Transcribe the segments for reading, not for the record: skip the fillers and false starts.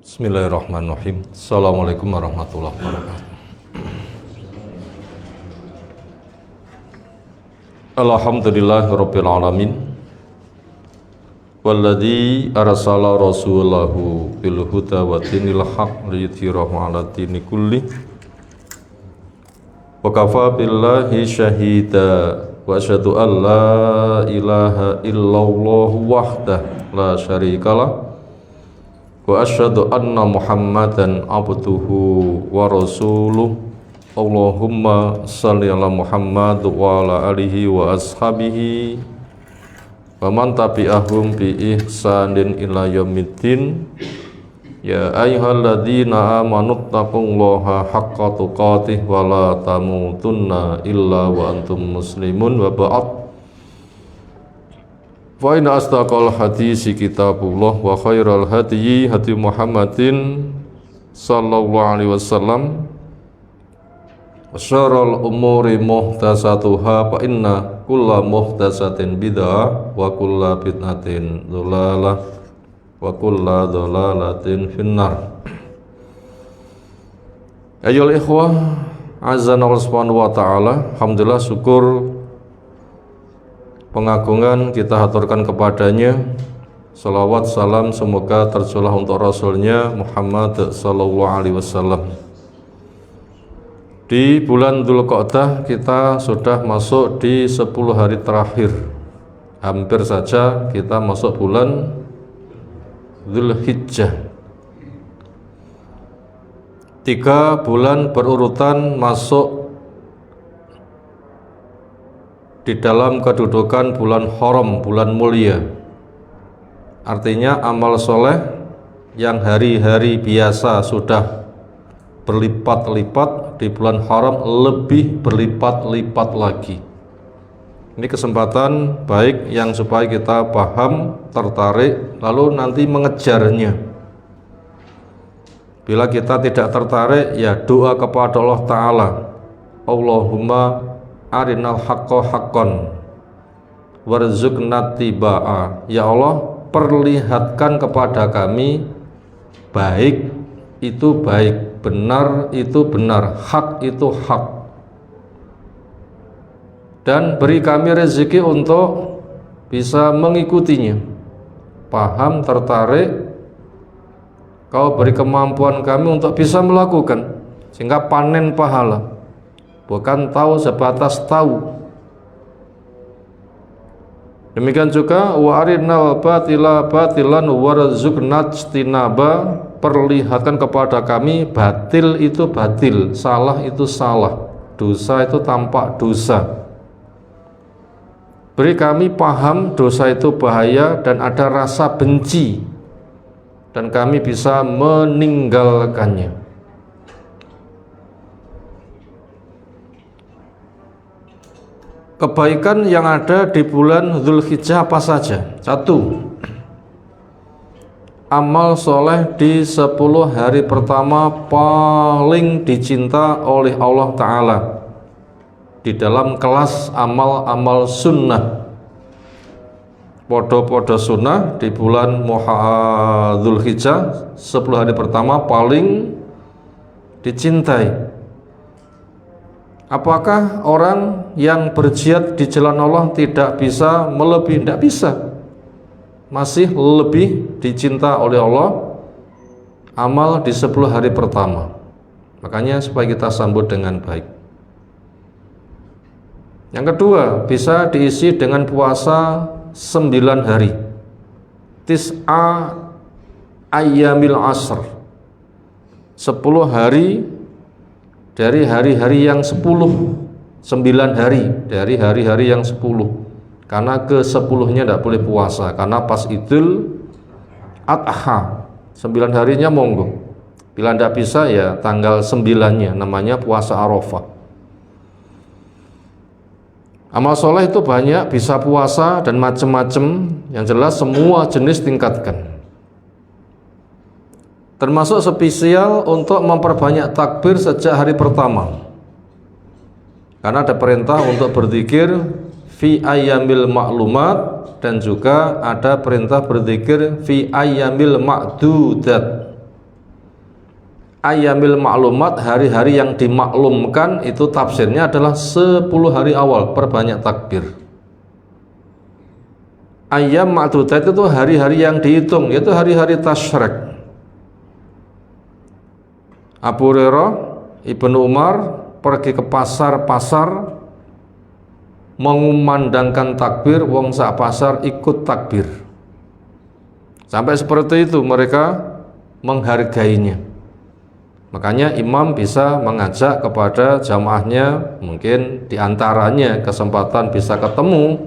Bismillahirrahmanirrahim. Assalamualaikum warahmatullahi wabarakatuh. Alhamdulillahirabbil alamin. Walladzi arsala rasulahu bil huda wa dinil haqq liyudhhirahu 'ala dini kulli. Wa kafa billahi syahida wa asyhadu an la ilaha illallah wahdahu la syarikalah. Wa asyhadu anna Muhammadan abduhu wa rasuluh. Allahumma shalli ala Muhammad wa ala alihi wa ashabihi wa man tabi'ahum bi ihsanin ila yaumiddin. Ya ayyuhalladzina amanu taqullaha haqqa tuqatih wa la tamutunna illa wa antum muslimun wa ba'd. Wa inna asdaqal hadisi kitabullah wa khairal hadyi hadi Muhammadin sallallahu alaihi wasallam wa syarrul umuri muhdatsatuha fa inna kulla muhdatsatin bid'ah wa kulla bid'atin dhalalah wa kulla dhalalatin finnar. Ayyuhal ikhwah azza wa subhanahu wa ta'ala, alhamdulillah, syukur pengagungan kita haturkan kepadanya. Salawat salam semoga tercurah untuk Rasulnya Muhammad sallallahu alaihi wasallam. Di bulan Dzulqa'dah kita sudah masuk di 10 hari terakhir. Hampir saja kita masuk bulan Dzulhijjah. 3 bulan berurutan masuk di dalam kedudukan bulan haram, bulan mulia. Artinya amal soleh yang hari-hari biasa sudah berlipat-lipat, di bulan haram lebih berlipat-lipat lagi. Ini kesempatan baik yang supaya kita paham, tertarik, lalu nanti mengejarnya. Bila kita tidak tertarik, ya doa kepada Allah Ta'ala, Allahumma arinal haqqo haqqan warzuqna tibaa. Ya Allah, perlihatkan kepada kami baik itu baik, benar itu benar, hak itu hak, dan beri kami rezeki untuk bisa mengikutinya. Paham, tertarik, kau beri kemampuan kami untuk bisa melakukan, sehingga panen pahala, bukan tahu sebatas tahu. Demikian juga wa arinal batila batilan warzuqna ijtinaba, perlihatkan kepada kami batil itu batil, salah itu salah, dosa itu tampak dosa. Beri kami paham dosa itu bahaya dan ada rasa benci, dan kami bisa meninggalkannya. Kebaikan yang ada di bulan Dzulhijjah apa saja? 1. Amal soleh di 10 hari pertama paling dicinta oleh Allah Ta'ala di dalam kelas amal-amal sunnah. Podo-podo sunnah di bulan Dzulhijjah 10 hari pertama paling dicintai. Apakah orang yang berjihad di jalan Allah tidak bisa melebihi? Tidak bisa. Masih lebih dicinta oleh Allah amal di 10 hari pertama. Makanya supaya kita sambut dengan baik. Yang kedua, bisa diisi dengan puasa 9 hari. Tis'a ayyamil asr, 10 hari dari hari-hari yang 10, 9 hari dari hari-hari yang 10. Karena ke-10-nya tidak boleh puasa, karena pas Idul Adha 9 harinya monggo. Bila tidak bisa ya tanggal 9-nya, namanya puasa Arafah. Amal soleh itu banyak, bisa puasa dan macam-macam. Yang jelas semua jenis tingkatkan. Termasuk spesial untuk memperbanyak takbir sejak hari pertama. Karena ada perintah untuk berzikir fi ayyamil ma'lumat, dan juga ada perintah berzikir fi ayyamil ma'dudat, Ayyamil ma'lumat, hari-hari yang dimaklumkan, itu tafsirnya adalah 10 hari awal, perbanyak takbir. Ayyam ma'dudat itu hari-hari yang dihitung, yaitu hari-hari tasyrik. Abu Hurairah, Ibnu Umar pergi ke pasar-pasar mengumandangkan takbir, wong sak pasar ikut takbir. Sampai seperti itu mereka menghargainya. Makanya imam bisa mengajak kepada jamaahnya, mungkin diantaranya kesempatan bisa ketemu,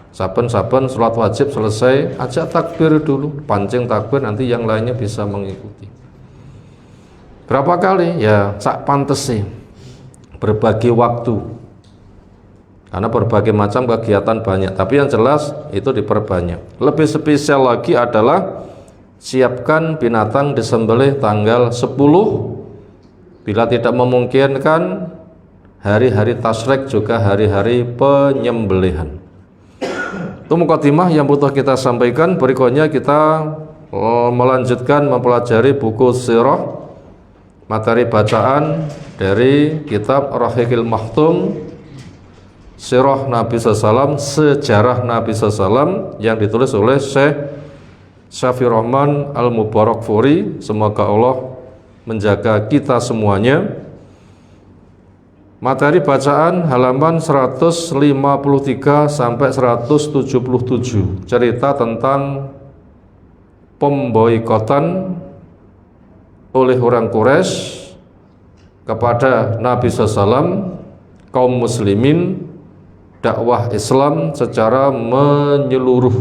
saben-saben sholat wajib selesai, ajak takbir dulu, pancing takbir, nanti yang lainnya bisa mengikuti. Berapa kali? Ya sak pantesi, berbagi waktu, karena berbagai macam kegiatan banyak, tapi yang jelas itu diperbanyak. Lebih spesial lagi adalah siapkan binatang disembelih tanggal 10. Bila tidak memungkinkan, hari-hari tasyrik juga hari-hari penyembelihan. Itu mukadimah yang butuh kita sampaikan. Berikutnya kita melanjutkan mempelajari buku sirah, materi bacaan dari kitab Rahiqil Makhtum, sirah Nabi SAW, sejarah Nabi SAW, yang ditulis oleh Syekh Syafi Rahman Al-Mubarakfuri. Semoga Allah menjaga kita semuanya. Materi bacaan halaman 153 sampai 177, cerita tentang pemboikotan oleh orang Quraisy kepada Nabi SAW, kaum muslimin, dakwah Islam secara menyeluruh.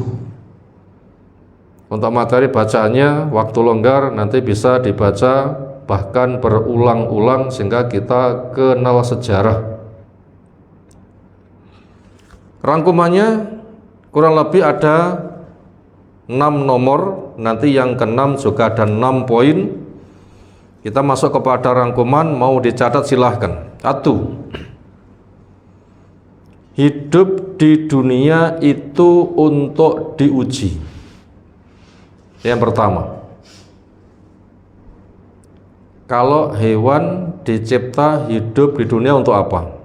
Untuk materi bacaannya, waktu longgar nanti bisa dibaca bahkan berulang-ulang sehingga kita kenal sejarah. Rangkumannya kurang lebih ada 6 nomor, nanti yang ke-6 juga ada 6 poin. Kita masuk kepada rangkuman, mau dicatat silahkan. 1. Hidup di dunia itu untuk diuji. Yang pertama, kalau hewan dicipta hidup di dunia untuk apa?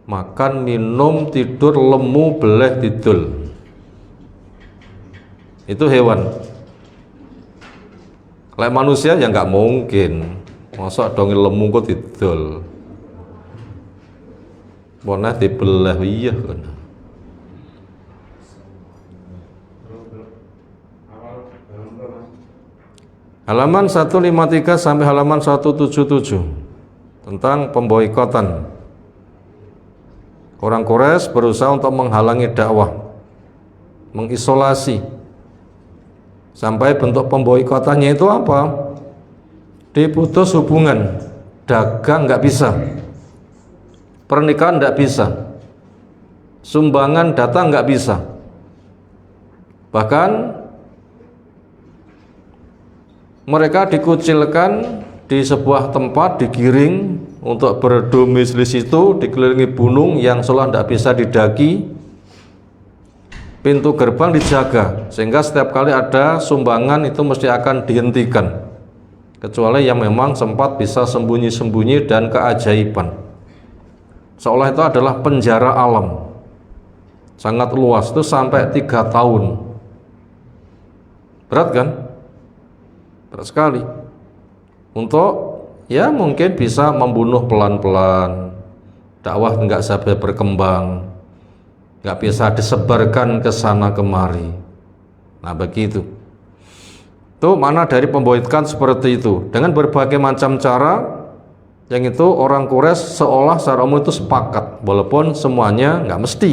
Makan, minum, tidur, lemu, beleh, tidul. Itu hewan. Kalau manusia ya nggak mungkin. Masa dong lemu kok tidul. Boneh dibeleh iya kan. Halaman 153 sampai halaman 177 tentang pemboikotan. Orang Quraisy berusaha untuk menghalangi dakwah, mengisolasi. Sampai bentuk pemboikotannya itu apa? Diputus hubungan, dagang nggak bisa, pernikahan nggak bisa, sumbangan datang nggak bisa. Bahkan mereka dikucilkan di sebuah tempat, digiring untuk berdomisili situ, dikelilingi gunung yang seolah tidak bisa didaki. Pintu gerbang dijaga, sehingga setiap kali ada sumbangan itu mesti akan dihentikan, kecuali yang memang sempat bisa sembunyi-sembunyi dan keajaiban. Seolah itu adalah penjara alam, sangat luas, itu sampai 3 tahun. Berat kan? Berat sekali. Untuk ya mungkin bisa membunuh pelan-pelan, dakwah nggak sampai berkembang, nggak bisa disebarkan ke sana kemari. Nah begitu. Itu mana dari pemboikotan seperti itu dengan berbagai macam cara, yang itu orang Quraisy seolah secara umum itu sepakat, walaupun semuanya nggak mesti.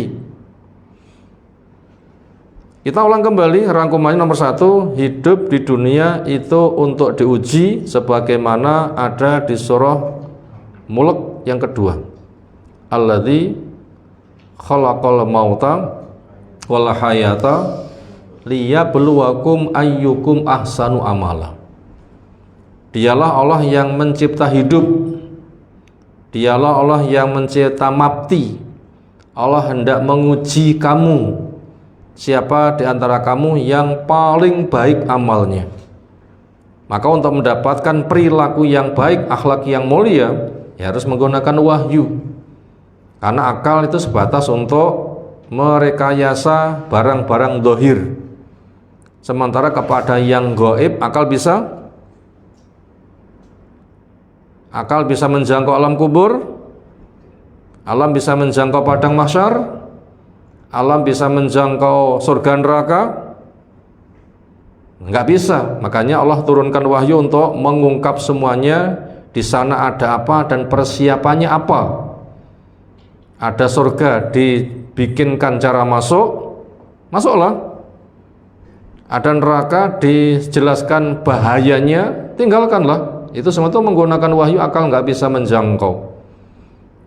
Kita ulang kembali rangkumannya nomor 1, hidup di dunia itu untuk diuji, sebagaimana ada di surah Mulk yang kedua. Alladzi khalaqal mauta wal hayata liyabluwakum ayyukum ahsanu amala. Dialah Allah yang mencipta hidup, dialah Allah yang mencipta mati. Allah hendak menguji kamu, siapa di antara kamu yang paling baik amalnya. Maka untuk mendapatkan perilaku yang baik, akhlak yang mulia, ya harus menggunakan wahyu. Karena akal itu sebatas untuk merekayasa barang-barang dohir. Sementara kepada yang gaib, akal bisa menjangkau alam kubur, alam bisa menjangkau padang mahsyar, alam bisa menjangkau surga neraka. Enggak bisa. Makanya Allah turunkan wahyu untuk mengungkap semuanya. Di sana ada apa dan persiapannya apa. Ada surga, dibikinkan cara masuk, masuklah. Ada neraka, dijelaskan bahayanya, tinggalkanlah. Itu semua itu menggunakan wahyu, akal nggak bisa menjangkau.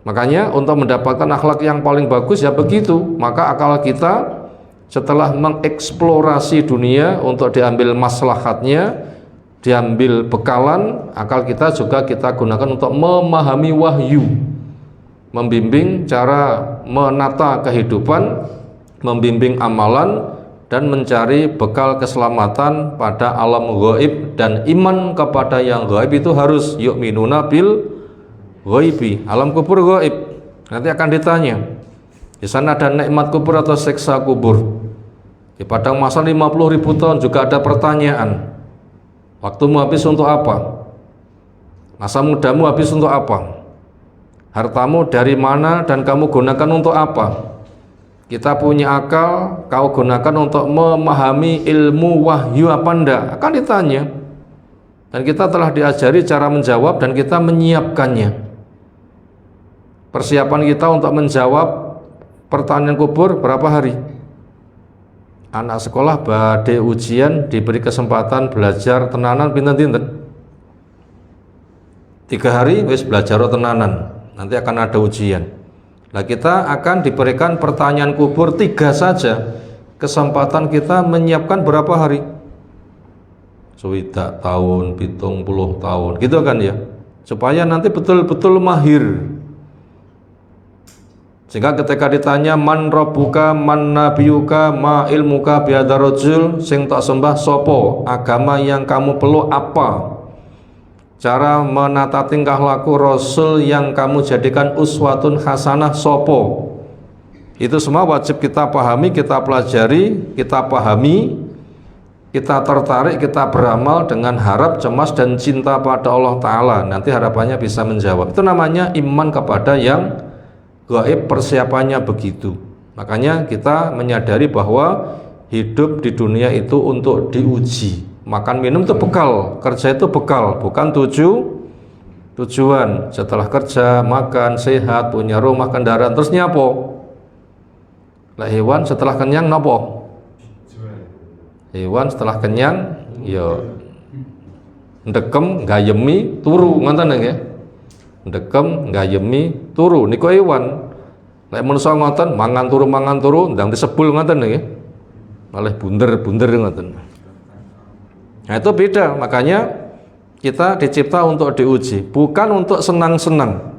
Makanya untuk mendapatkan akhlak yang paling bagus ya begitu. Maka akal kita setelah mengeksplorasi dunia untuk diambil maslahatnya, diambil bekalan, akal kita juga kita gunakan untuk memahami wahyu, membimbing cara menata kehidupan, membimbing amalan, dan mencari bekal keselamatan pada alam ghaib. Dan iman kepada yang ghaib itu harus yu'minuna bil ghaibi, alam kubur ghaib. Nanti akan ditanya, di sana ada nikmat kubur atau siksa kubur. Di padang mahsyar 50.000 tahun juga ada pertanyaan. Waktumu habis untuk apa? Masa mudamu habis untuk apa? Hartamu dari mana dan kamu gunakan untuk apa? Kita punya akal, kau gunakan untuk memahami ilmu wahyu apa enggak? Akan ditanya. Dan kita telah diajari cara menjawab dan kita menyiapkannya. Persiapan kita untuk menjawab pertanyaan kubur berapa hari? Anak sekolah badhe ujian diberi kesempatan belajar tenanan pinten-pinten. 3 hari wis belajar tenanan. Nanti akan ada ujian. Nah, kita akan diberikan pertanyaan kubur 3 saja. Kesempatan kita menyiapkan berapa hari? Swidak tahun, 70 tahun, gitu kan ya. Supaya nanti betul-betul mahir. Sehingga ketika ditanya man rabbuka, man nabiyuka, ma ilmuka bihadzal rajul, sing tak sembah sopo, agama yang kamu peluk apa? Cara menata tingkah laku Rasul yang kamu jadikan uswatun hasanah sopo. Itu semua wajib kita pahami, kita pelajari, kita pahami, kita tertarik, kita beramal dengan harap, cemas, dan cinta pada Allah Ta'ala. Nanti harapannya bisa menjawab. Itu namanya iman kepada yang gaib, persiapannya begitu. Makanya kita menyadari bahwa hidup di dunia itu untuk diuji. Makan minum itu bekal, kerja itu bekal, bukan tujuan. Setelah kerja, makan, sehat, punya rumah, kendaraan, terus nyapo? Lah hewan setelah kenyang nopo? Hewan setelah kenyang ya ndekem gayemi turu, ngoten nggih. Ndekem gayemi turu niku hewan. Lek manusa ngoten mangan turu ndang disebul ngoten nggih. Malah bunder ngoten. Nah itu beda, makanya kita dicipta untuk diuji, bukan untuk senang-senang.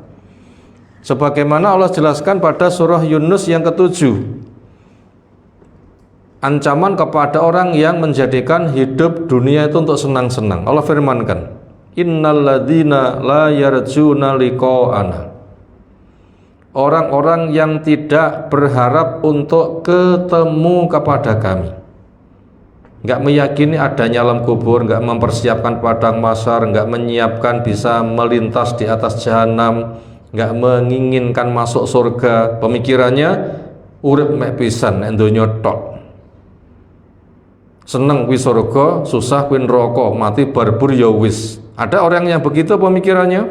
Sebagaimana Allah jelaskan pada surah Yunus yang ke-7, ancaman kepada orang yang menjadikan hidup dunia itu untuk senang-senang. Allah firmankan, innalladzina la yarjuna liqa'ana, orang-orang yang tidak berharap untuk ketemu kepada kami, nggak meyakini adanya alam kubur, nggak mempersiapkan padang mahsyar, nggak menyiapkan bisa melintas di atas jahanam, nggak menginginkan masuk surga. Pemikirannya urip mek pisan nek donya tok. Seneng kuwi surga, susah kuwi neraka, mati barbur ya wis. Ada orang yang begitu pemikirannya?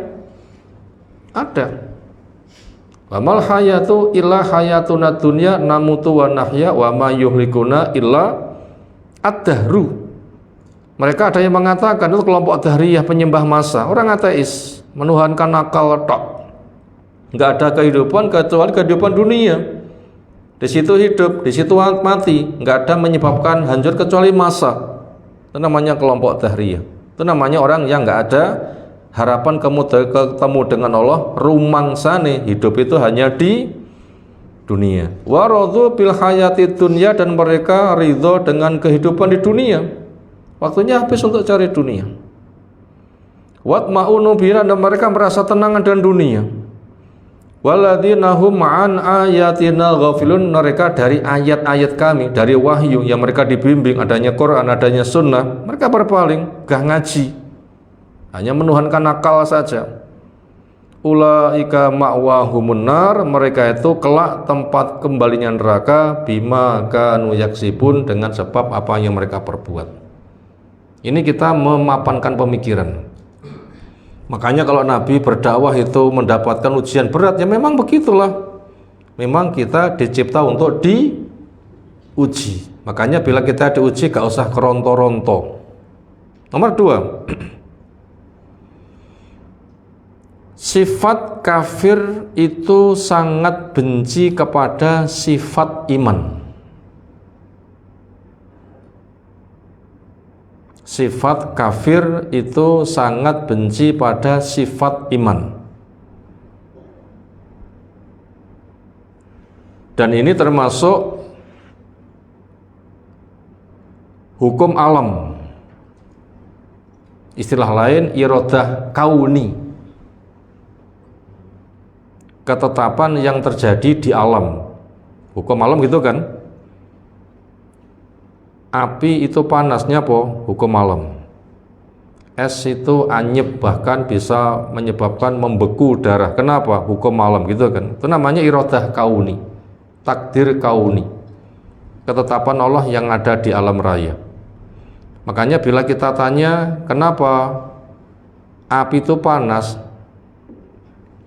Ada. Wa mal hayatu illa hayatuna dunya namutu wa nahya wa ma yuhlikuna illa ad-dahru. Mereka ada yang mengatakan itu kelompok dahriyah, penyembah massa, orang ateis, menuhankan akal tok. Enggak ada kehidupan kecuali kehidupan dunia. Di situ hidup, di situ mati, enggak ada menyebabkan hancur kecuali massa. Itu namanya kelompok dahriyah. Itu namanya orang yang enggak ada harapan ketemu dengan Allah, rumangsane hidup itu hanya di dunia. Wa radhu bil hayati dunya, dan mereka ridho dengan kehidupan di dunia. Waktunya habis untuk cari dunia. Watma'unu bina, dan mereka merasa tenang dan dunia. Walladzina hum an ayatina ghafilun, mereka dari ayat-ayat kami, dari wahyu yang mereka dibimbing, adanya Quran, adanya sunnah, mereka berpaling, gak ngaji, hanya menuhankan akal saja. Ulaika ma'wahumun nar, mereka itu kelak tempat kembalinya neraka, bima kanu yaksibun, dengan sebab apa yang mereka perbuat. Ini kita memapankan pemikiran. Makanya kalau Nabi berdakwah itu mendapatkan ujian berat, ya memang begitulah. Memang kita dicipta untuk diuji. Makanya bila kita diuji gak usah keronto-ronto. Nomor 2, sifat kafir itu sangat benci kepada sifat iman. Sifat kafir itu sangat benci pada sifat iman. Dan ini termasuk hukum alam. Istilah lain iradah kauni. Ketetapan yang terjadi di alam. Hukum alam gitu kan? Api itu panasnya apa? Hukum alam. Es itu anyep, bahkan bisa menyebabkan membeku darah. Kenapa? Hukum alam gitu kan? Itu namanya iradah kauni, takdir kauni, ketetapan Allah yang ada di alam raya. Makanya bila kita tanya kenapa api itu panas,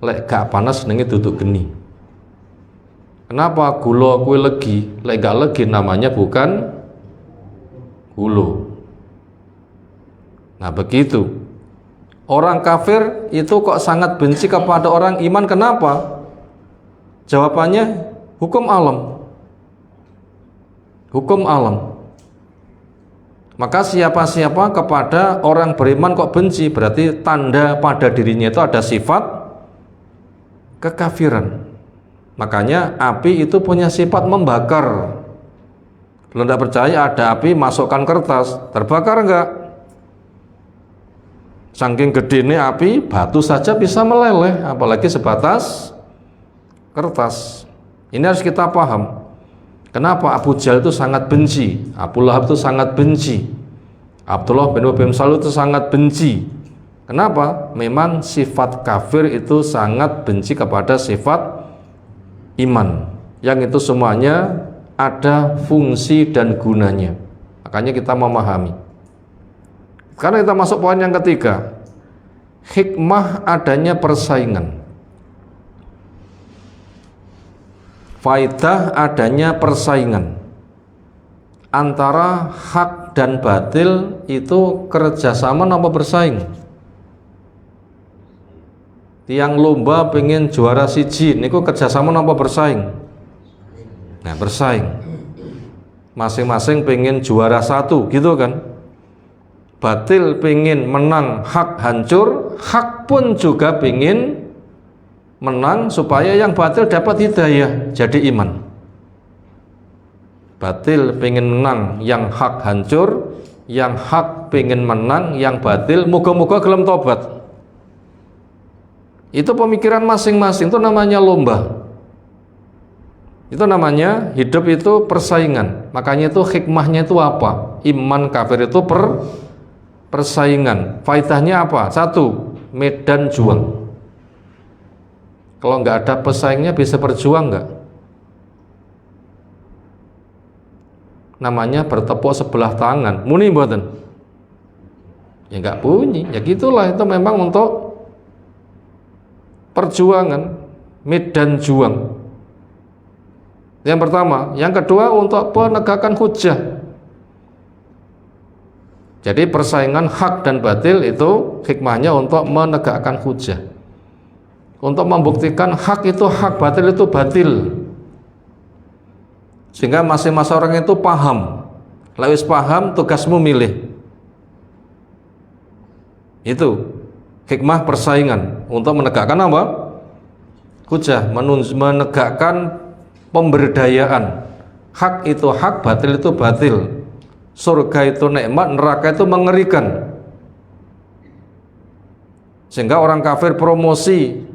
lek gak panas nengi duduk geni. Kenapa gula kue legi, lek gak legi namanya bukan hulu. Nah begitu. Orang kafir itu kok sangat benci kepada orang iman. Kenapa? Jawabannya hukum alam. Hukum alam. Maka siapa-siapa kepada orang beriman kok benci, berarti tanda pada dirinya itu ada sifat kekafiran. Makanya api itu punya sifat membakar. Kalau tidak percaya ada api, masukkan kertas, terbakar enggak? Saking gedenya api, batu saja bisa meleleh, apalagi sebatas kertas. Ini harus kita paham. Kenapa Abu Jahal itu sangat benci, Abu Lahab itu sangat benci, Abdullah bin Ubay bin Salul itu sangat benci. Kenapa? Memang sifat kafir itu sangat benci kepada sifat iman, yang itu semuanya ada fungsi dan gunanya. Makanya kita memahami. Sekarang kita masuk poin yang ketiga, hikmah adanya persaingan, faidah adanya persaingan antara hak dan batil. Itu kerjasama apa bersaing? Tiang lomba pengen juara siji, niku kerjasama apa bersaing? Nah bersaing, masing-masing pengen juara satu gitu kan. Batil pengen menang, hak hancur, hak pun juga pengen menang supaya yang batil dapat hidayah jadi iman. Batil pengen menang, yang hak hancur, yang hak pengen menang, yang batil moga-moga gelem tobat. Itu pemikiran masing-masing, itu namanya lomba. Itu namanya hidup itu persaingan. Makanya itu hikmahnya itu apa? Iman kafir itu persaingan. Faidahnya apa? 1, medan juang. Kalau nggak ada pesaingnya bisa berjuang nggak? Namanya bertepuk sebelah tangan. Muni mboten? Ya nggak bunyi. Ya gitulah, itu memang untuk perjuangan, medan juang. Yang pertama, yang kedua untuk penegakan hujjah. Jadi persaingan hak dan batil itu hikmahnya untuk menegakkan hujjah, untuk membuktikan hak itu hak, batil itu batil, sehingga masing-masing orang itu paham. Lewis paham, tugasmu milih. Itu hikmah persaingan untuk menegakkan apa? Hujjah, menegakkan pemberdayaan. Hak itu hak, batil itu batil. Surga itu nikmat, neraka itu mengerikan. Sehingga orang kafir promosi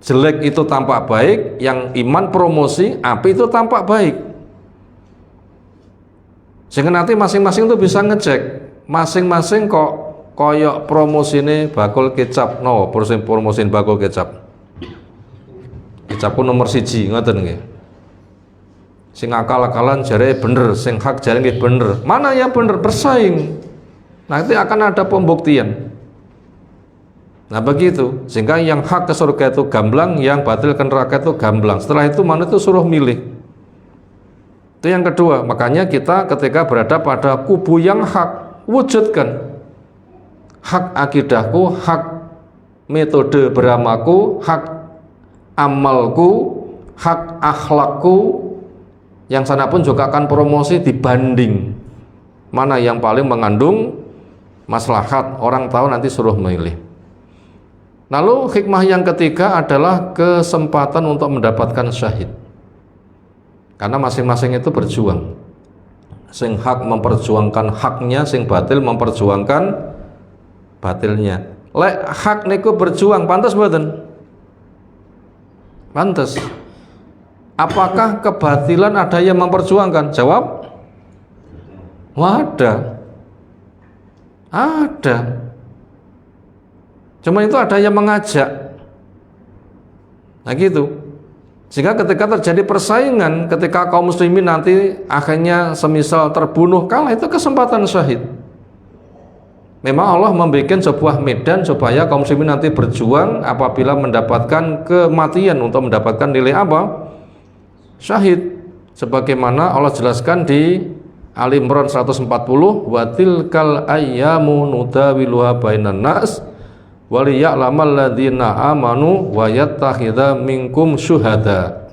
jelek itu tampak baik, yang iman promosi apik itu tampak baik. Sehingga nanti masing-masing itu bisa ngecek, masing-masing kok koyok promosi ini bakul kecap, no promosin bakul kecap. Kecapku nomor 1 ngoten nggih. Sing akal-akalan jare bener, sing hak jare nggih bener. Mana yang bener, bersaing. Nanti akan ada pembuktian. Nah begitu, sehingga yang hak ke surga itu gamblang, yang batil ke neraka itu gamblang. Setelah itu mana itu suruh milih. Itu yang kedua. Makanya kita ketika berada pada kubu yang hak, wujudkan hak akidahku, hak metode beramaku, hak amalku, hak akhlakku. Yang sana pun juga akan promosi dibanding mana yang paling mengandung maslahat. Orang tahu nanti suruh milih. Lalu hikmah yang ketiga adalah kesempatan untuk mendapatkan syahid. Karena masing-masing itu berjuang. Sing hak memperjuangkan haknya, sing batil memperjuangkan batilnya. Lek hak niku berjuang, pantas mboten? Pantas. Apakah kebatilan ada yang memperjuangkan? Jawab. Ada. Ada. Cuma itu ada yang mengajak. Nah gitu. Sehingga ketika terjadi persaingan, ketika kaum muslimin nanti akhirnya semisal terbunuh, kalah, itu kesempatan syahid. Memang Allah membuat sebuah medan supaya kaum muslimin nanti berjuang apabila mendapatkan kematian untuk mendapatkan nilai apa? Syahid. Sebagaimana Allah jelaskan di Ali Imran 140, wa tilkal ayyamu nudawiluha bainan nas waliya'lamal ladzina amanu wa yattakhidha minkum syuhada.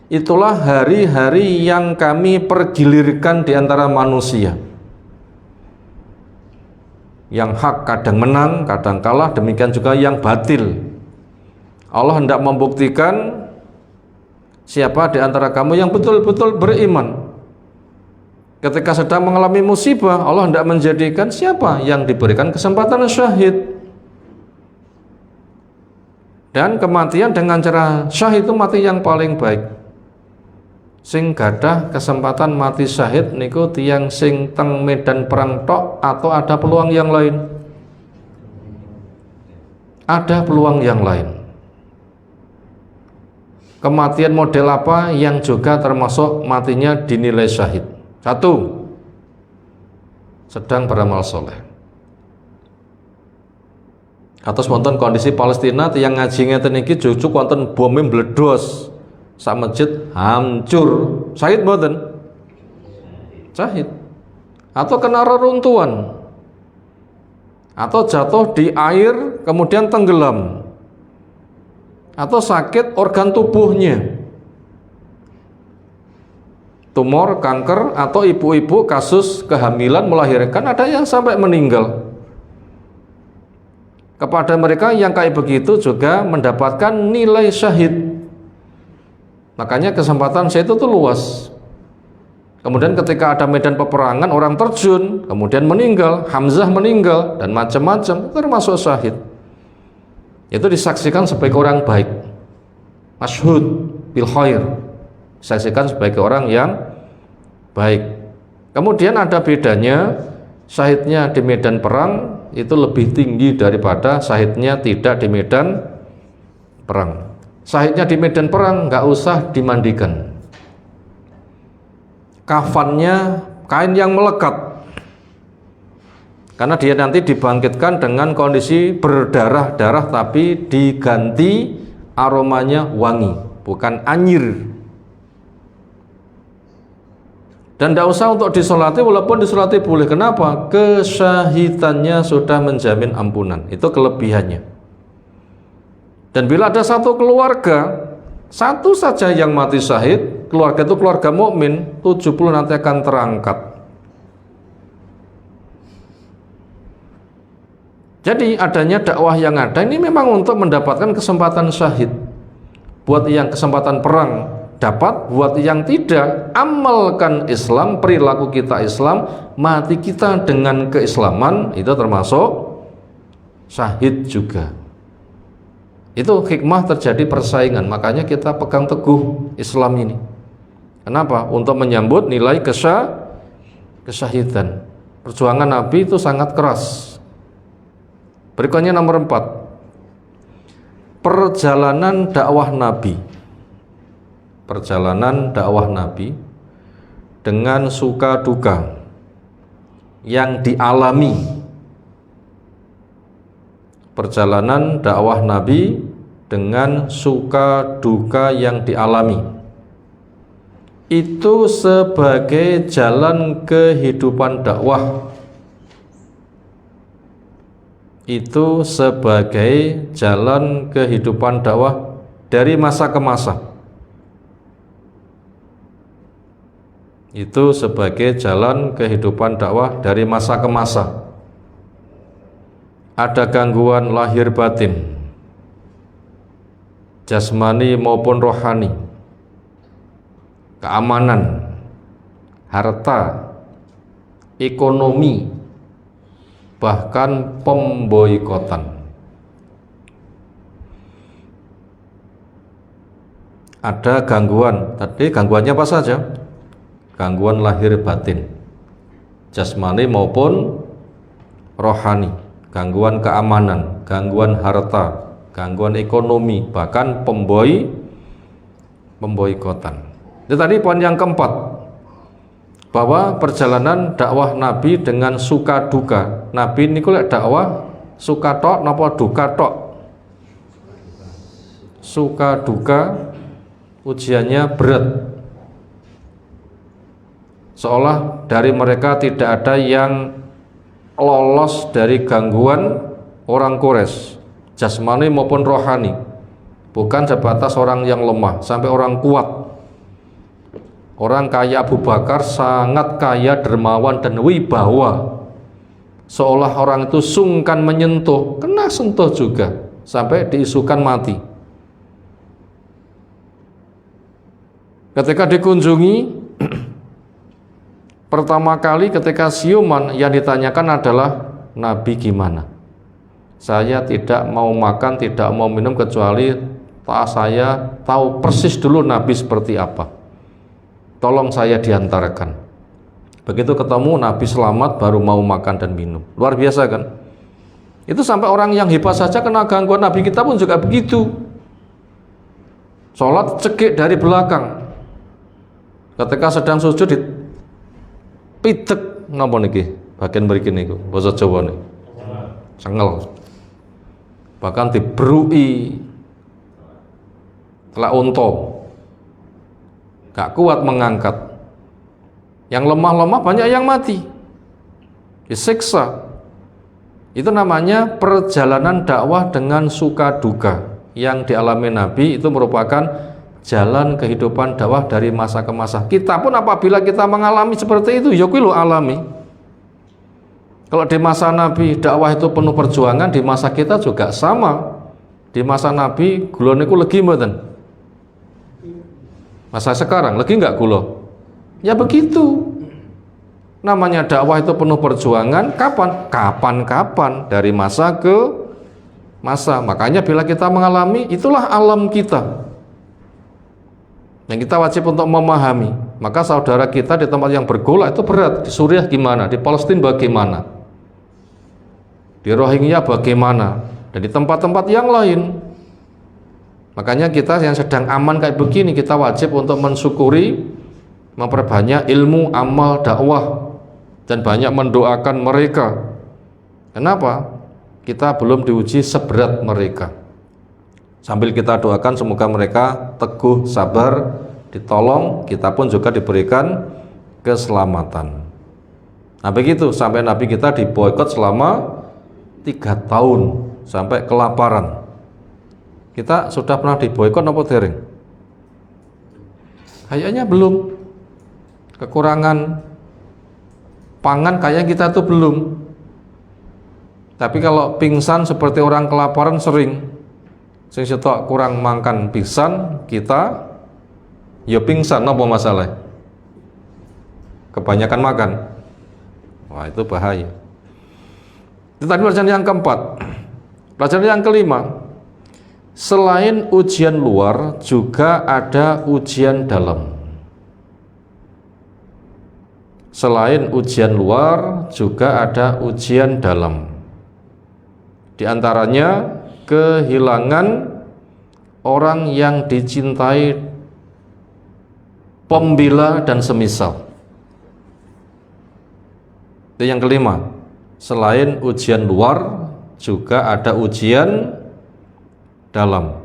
Itulah hari-hari yang kami pergilirkan di antara manusia. Yang hak kadang menang, kadang kalah, demikian juga yang batil. Allah hendak membuktikan siapa di antara kamu yang betul-betul beriman. Ketika sedang mengalami musibah, Allah hendak menjadikan siapa yang diberikan kesempatan syahid. Dan kematian dengan cara syahid itu mati yang paling baik. Sing gadah kesempatan mati syahid niku tiyang sing teng medan perang tok atau ada peluang yang lain? Ada peluang yang lain. Kematian model apa yang juga termasuk matinya dinilai syahid? 1, sedang beramal soleh. Atus wonten kondisi Palestina tiyang ngaji ngeten iki jujuk wonten bom mbledos sak masjid hancur. Syahid mboten? Syahid. Atau kena reruntuhan. Atau jatuh di air kemudian tenggelam. Atau sakit organ tubuhnya. Tumor, kanker, atau ibu-ibu kasus kehamilan melahirkan, ada yang sampai meninggal. Kepada mereka yang kayak begitu juga mendapatkan nilai syahid. Makanya kesempatan syahid itu luas. Kemudian ketika ada medan peperangan, orang terjun, kemudian meninggal, Hamzah meninggal, dan macam-macam, termasuk syahid. Itu disaksikan sebagai orang baik. Masyhud bil khair. Saksikan sebagai orang yang baik. Kemudian ada bedanya, syahidnya di medan perang itu lebih tinggi daripada syahidnya tidak di medan perang. Syahidnya di medan perang nggak usah dimandikan. Kafannya kain yang melekat. Karena dia nanti dibangkitkan dengan kondisi berdarah-darah tapi diganti aromanya wangi, bukan anyir. Dan tidak usah untuk disolati, walaupun disolati boleh. Kenapa? Kesyahidannya sudah menjamin ampunan. Itu kelebihannya. Dan bila ada satu keluarga, satu saja yang mati syahid, keluarga itu keluarga mukmin, 70 nanti akan terangkat. Jadi adanya dakwah yang ada ini memang untuk mendapatkan kesempatan syahid. Buat yang kesempatan perang dapat, buat yang tidak, amalkan Islam, perilaku kita Islam, mati kita dengan keislaman, itu termasuk syahid juga. Itu hikmah terjadi persaingan, makanya kita pegang teguh Islam ini. Kenapa? Untuk menyambut nilai kesyahidan. Perjuangan Nabi itu sangat keras. Berikutnya nomor 4, perjalanan dakwah Nabi. Perjalanan dakwah Nabi dengan suka duka yang dialami. Perjalanan dakwah Nabi dengan suka duka yang dialami itu sebagai jalan kehidupan dakwah. Itu sebagai jalan kehidupan dakwah dari masa ke masa. Itu sebagai jalan kehidupan dakwah dari masa ke masa. Ada gangguan lahir batin, jasmani maupun rohani, keamanan, harta, ekonomi, bahkan pemboikotan. Ada gangguan, tadi gangguannya apa saja? Gangguan lahir batin, jasmani maupun rohani, gangguan keamanan, gangguan harta, gangguan ekonomi, bahkan pemboikotan. Itu tadi poin yang keempat, bahwa perjalanan dakwah Nabi dengan suka duka. Nabi ini kulek dakwah suka tok napa duka tok? Suka duka, ujiannya berat. Seolah dari mereka tidak ada yang lolos dari gangguan orang Quraisy, jasmani maupun rohani. Bukan sebatas orang yang lemah, sampai orang kuat. Orang kaya Abu Bakar sangat kaya, dermawan dan wibawa. Seolah orang itu sungkan menyentuh, kena sentuh juga, sampai diisukan mati. Ketika dikunjungi pertama kali ketika siuman yang ditanyakan adalah, Nabi gimana? Saya tidak mau makan, tidak mau minum kecuali saya tahu persis dulu Nabi seperti apa. Tolong saya diantarkan. Begitu ketemu Nabi selamat baru mau makan dan minum. Luar biasa kan? Itu sampai orang yang hebat saja kena gangguan. Nabi kita pun juga begitu. Sholat cekik dari belakang. Ketika sedang sujud pidek napa niki bagian mriki niku basa Jawa nih cengel, bahkan diberui telak unta, gak kuat mengangkat. Yang lemah-lemah banyak yang mati, disiksa. Itu namanya perjalanan dakwah dengan suka duka yang dialami Nabi. Itu merupakan jalan kehidupan dakwah dari masa ke masa. Kita pun apabila kita mengalami seperti itu, ya kuwi lho alami. Kalau di masa Nabi dakwah itu penuh perjuangan, di masa kita juga sama. Di masa Nabi gula niku legi mboten? Masa sekarang legi enggak gula? Ya begitu. Namanya dakwah itu penuh perjuangan. Kapan? Kapan-kapan, dari masa ke masa. Makanya bila kita mengalami, itulah alam kita. Yang kita wajib untuk memahami. Maka saudara kita di tempat yang bergolak itu berat. Di Suriah gimana? Di Palestina bagaimana? Di Rohingya bagaimana? Dan di tempat-tempat yang lain. Makanya kita yang sedang aman kayak begini, kita wajib untuk mensyukuri, memperbanyak ilmu, amal, dakwah, dan banyak mendoakan mereka. Kenapa? Kita belum diuji seberat mereka. Sambil kita doakan semoga mereka teguh, sabar, ditolong, kita pun juga diberikan keselamatan. Nah begitu, sampai Nabi kita diboikot selama 3 tahun, sampai kelaparan. Kita sudah pernah diboikot apa dereng? Kayaknya belum. Kekurangan pangan kayaknya kita tuh belum. Tapi kalau pingsan seperti orang kelaparan sering. Sing sitok kurang makan pingsan, kita ya pingsan, apa masalah? Kebanyakan makan. Wah, itu bahaya. Itu tadi perjalanan yang keempat. Pelajaran yang kelima, selain ujian luar juga ada ujian dalam. Selain ujian luar juga ada ujian dalam. Di antaranya kehilangan orang yang dicintai, pembela dan semisal. Itu yang kelima. Selain ujian luar juga ada ujian dalam.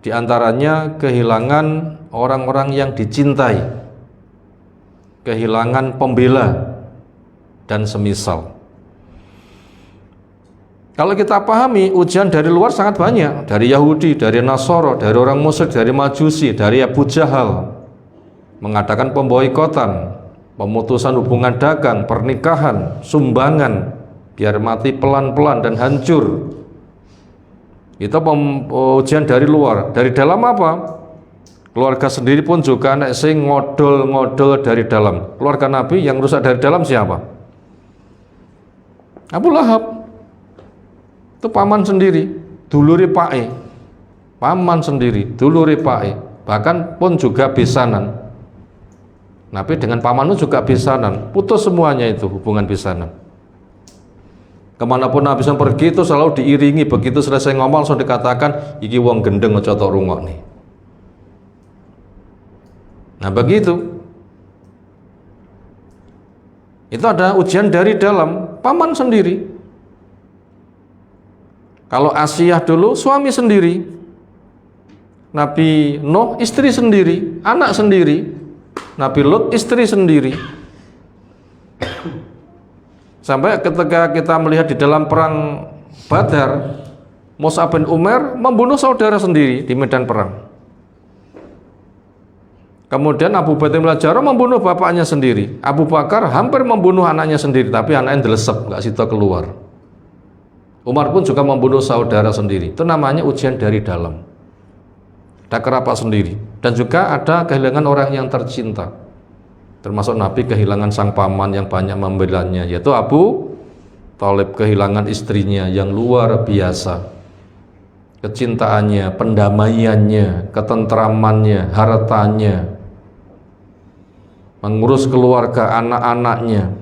Di antaranya kehilangan orang-orang yang dicintai, kehilangan pembela dan semisal. Kalau kita pahami, ujian dari luar sangat banyak. Dari Yahudi, dari Nasoro, dari orang musyrik, dari Majusi, dari Abu Jahal, mengadakan pemboikotan, pemutusan hubungan dagang, pernikahan, sumbangan, biar mati pelan-pelan dan hancur. Itu ujian dari luar. Dari dalam apa? Keluarga sendiri pun juga anak sing ngodol-ngodol dari dalam. Keluarga Nabi yang rusak dari dalam siapa? Abu Lahab. Itu paman sendiri, duluri pae. Paman sendiri, duluri pae. Bahkan pun juga besanan. Nabi dengan paman itu juga besanan. Putus semuanya itu hubungan besanan. Kemanapun Nabi SAW pergi itu selalu diiringi. Begitu selesai ngomong langsung dikatakan, iki wong gendeng aja tok rungokne. Nah begitu. Itu ada ujian dari dalam, paman sendiri. Kalau Asiyah dulu suami sendiri, Nabi Nuh istri sendiri, anak sendiri, Nabi Lut istri sendiri. Sampai ketika kita melihat di dalam perang Badar, Mus'ab bin Umair membunuh saudara sendiri di medan perang. Kemudian Abu Bakar bin Jarrah membunuh bapaknya sendiri. Abu Bakar hampir membunuh anaknya sendiri, tapi anaknya delesep, nggak situ keluar. Umar pun juga membunuh saudara sendiri. Itu namanya ujian dari dalam. Ada kerabat sendiri. Dan juga ada kehilangan orang yang tercinta. Termasuk Nabi kehilangan sang paman yang banyak membelanya, yaitu Abu Thalib, kehilangan istrinya yang luar biasa. Kecintaannya, pendamaiannya, ketentramannya, hartanya, mengurus keluarga, anak-anaknya,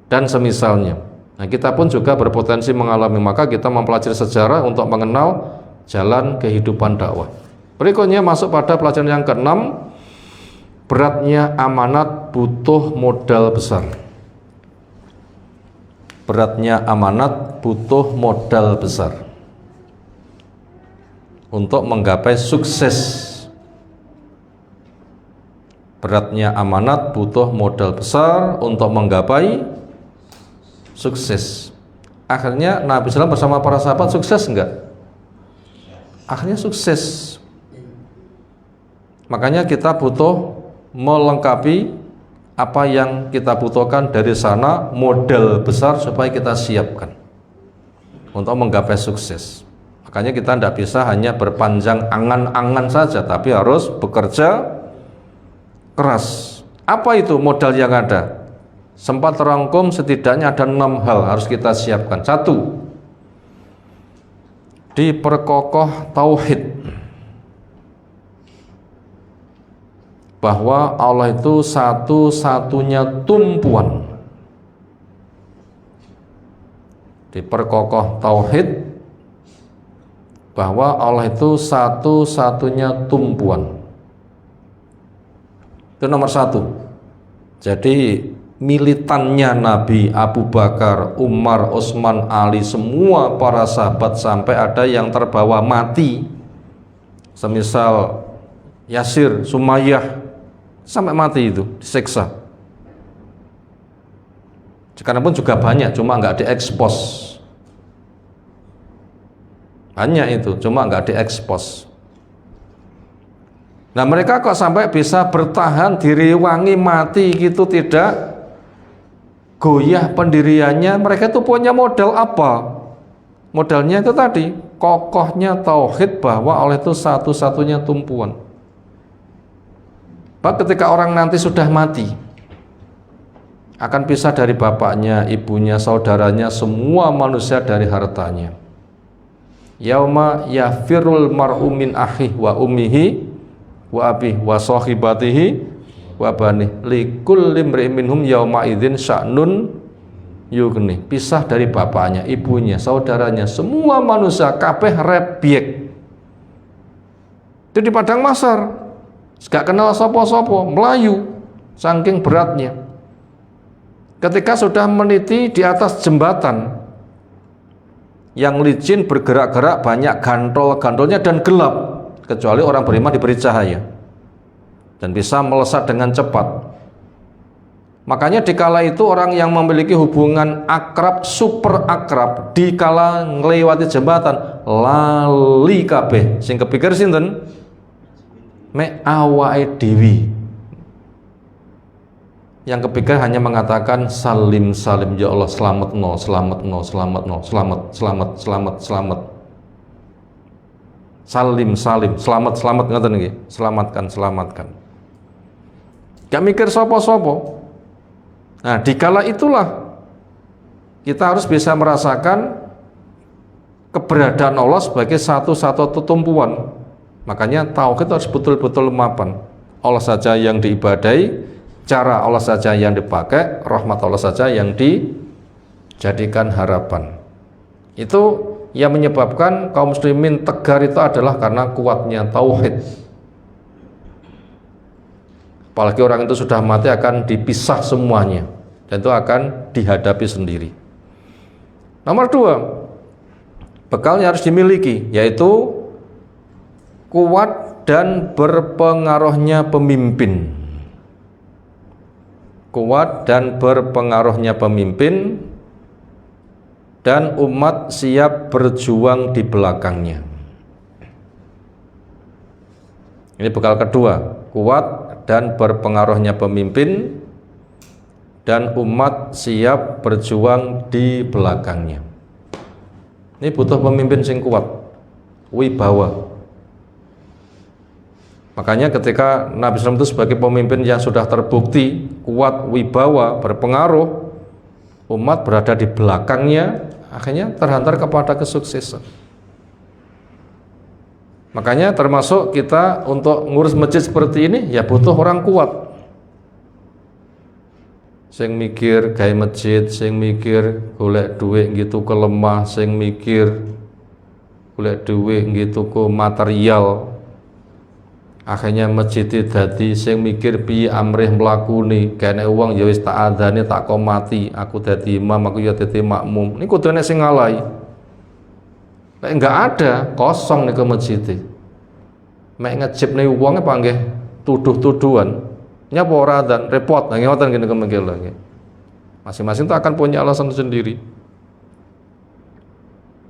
dan semisalnya. Nah, kita pun juga berpotensi mengalami, maka kita mempelajari sejarah untuk mengenal jalan kehidupan dakwah. Berikutnya masuk pada pelajaran yang keenam, beratnya amanat butuh modal besar. Beratnya amanat butuh modal besar untuk menggapai sukses. Beratnya amanat butuh modal besar untuk menggapai sukses. Akhirnya Nabi SAW bersama para sahabat sukses enggak? Akhirnya sukses. Makanya kita butuh melengkapi apa yang kita butuhkan dari sana, modal besar supaya kita siapkan untuk menggapai sukses. Makanya kita tidak bisa hanya berpanjang angan-angan saja, tapi harus bekerja keras. Apa itu modal yang ada? Sempat terangkum setidaknya ada 6 hal harus kita siapkan. 1, diperkokoh tauhid, bahwa Allah itu satu-satunya tumpuan. Diperkokoh tauhid bahwa Allah itu satu-satunya tumpuan. Itu nomor 1. Jadi militannya Nabi, Abu Bakar, Umar, Utsman, Ali, semua para sahabat sampai ada yang terbawa mati. Semisal Yasir, Sumayyah, sampai mati itu, disiksa. Sekarang pun juga banyak, cuma nggak diekspos. Banyak itu, cuma nggak diekspos. Nah mereka kok sampai bisa bertahan, direwangi, mati gitu, tidak goyah pendiriannya. Mereka itu punya modal apa? Modalnya itu tadi, kokohnya tauhid bahwa Allah itu satu-satunya tumpuan. Bahkan ketika orang nanti sudah mati, akan pisah dari bapaknya, ibunya, saudaranya, semua manusia dari hartanya. Yauma yafirul mar'u min akhihi wa ummihi wa abihi wa sahibatihi wa bani likulli imri'in minhum yauma idzin sya'nun yughni. Pisah dari bapaknya, ibunya, saudaranya, semua manusia kabeh rebyek. Itu di padang mahsyar. Gak kenal sapa-sapa, melayu saking beratnya. Ketika sudah meniti di atas jembatan yang licin, bergerak-gerak, banyak gantol-gantolnya dan gelap, kecuali orang beriman diberi cahaya dan bisa melesat dengan cepat. Makanya dikala itu orang yang memiliki hubungan akrab, super akrab, dikala ngelewati jembatan lali kabeh, sing kepikir sinten? Mek awake dhewe. Yang kepikir hanya mengatakan salim salim, ya Allah selamat no, selamat no, selamat no, selamat, selamat, selamat, selamat. Salim salim, selamat, selamat, ngoten nggih. Selamatkan, selamatkan. Gak mikir sopo-sopo. Nah, dikala itulah kita harus bisa merasakan keberadaan Allah sebagai satu-satu tumpuan. Makanya tauhid harus betul-betul mapan. Allah saja yang diibadai, cara Allah saja yang dipakai, rahmat Allah saja yang dijadikan harapan. Itu yang menyebabkan kaum muslimin tegar itu adalah karena kuatnya tauhid. Apalagi orang itu sudah mati akan dipisah semuanya dan itu akan dihadapi sendiri. Nomor 2, bekalnya harus dimiliki, yaitu kuat dan berpengaruhnya pemimpin. Kuat dan berpengaruhnya pemimpin dan umat siap berjuang di belakangnya. Ini bekal kedua, kuat dan berpengaruhnya pemimpin dan umat siap berjuang di belakangnya. Ini butuh pemimpin sing kuat, wibawa. Makanya ketika Nabi SAW itu sebagai pemimpin yang sudah terbukti kuat, wibawa, berpengaruh, umat berada di belakangnya, akhirnya terhantar kepada kesuksesan. Makanya termasuk kita untuk ngurus masjid seperti ini ya butuh orang kuat. Sing mikir gawe masjid, sing mikir golek duit gitu ke lemah, sing mikir golek duit gitu ke material. Akhirnya masjid dadi sing mikir piye amrih mlakune, kene wong ya wis tak adane tak komati, aku dadi imam, aku ya dadi makmum. Ini kudune sing ngalahi. Lek enggak ada, kosong niku masjid. Mek ngejipne wong apa nggih tuduh-tuduhan. Nyapa ora adzan, repot nang ngoten ngene kemengkel nggih. Masing-masing itu akan punya alasan sendiri.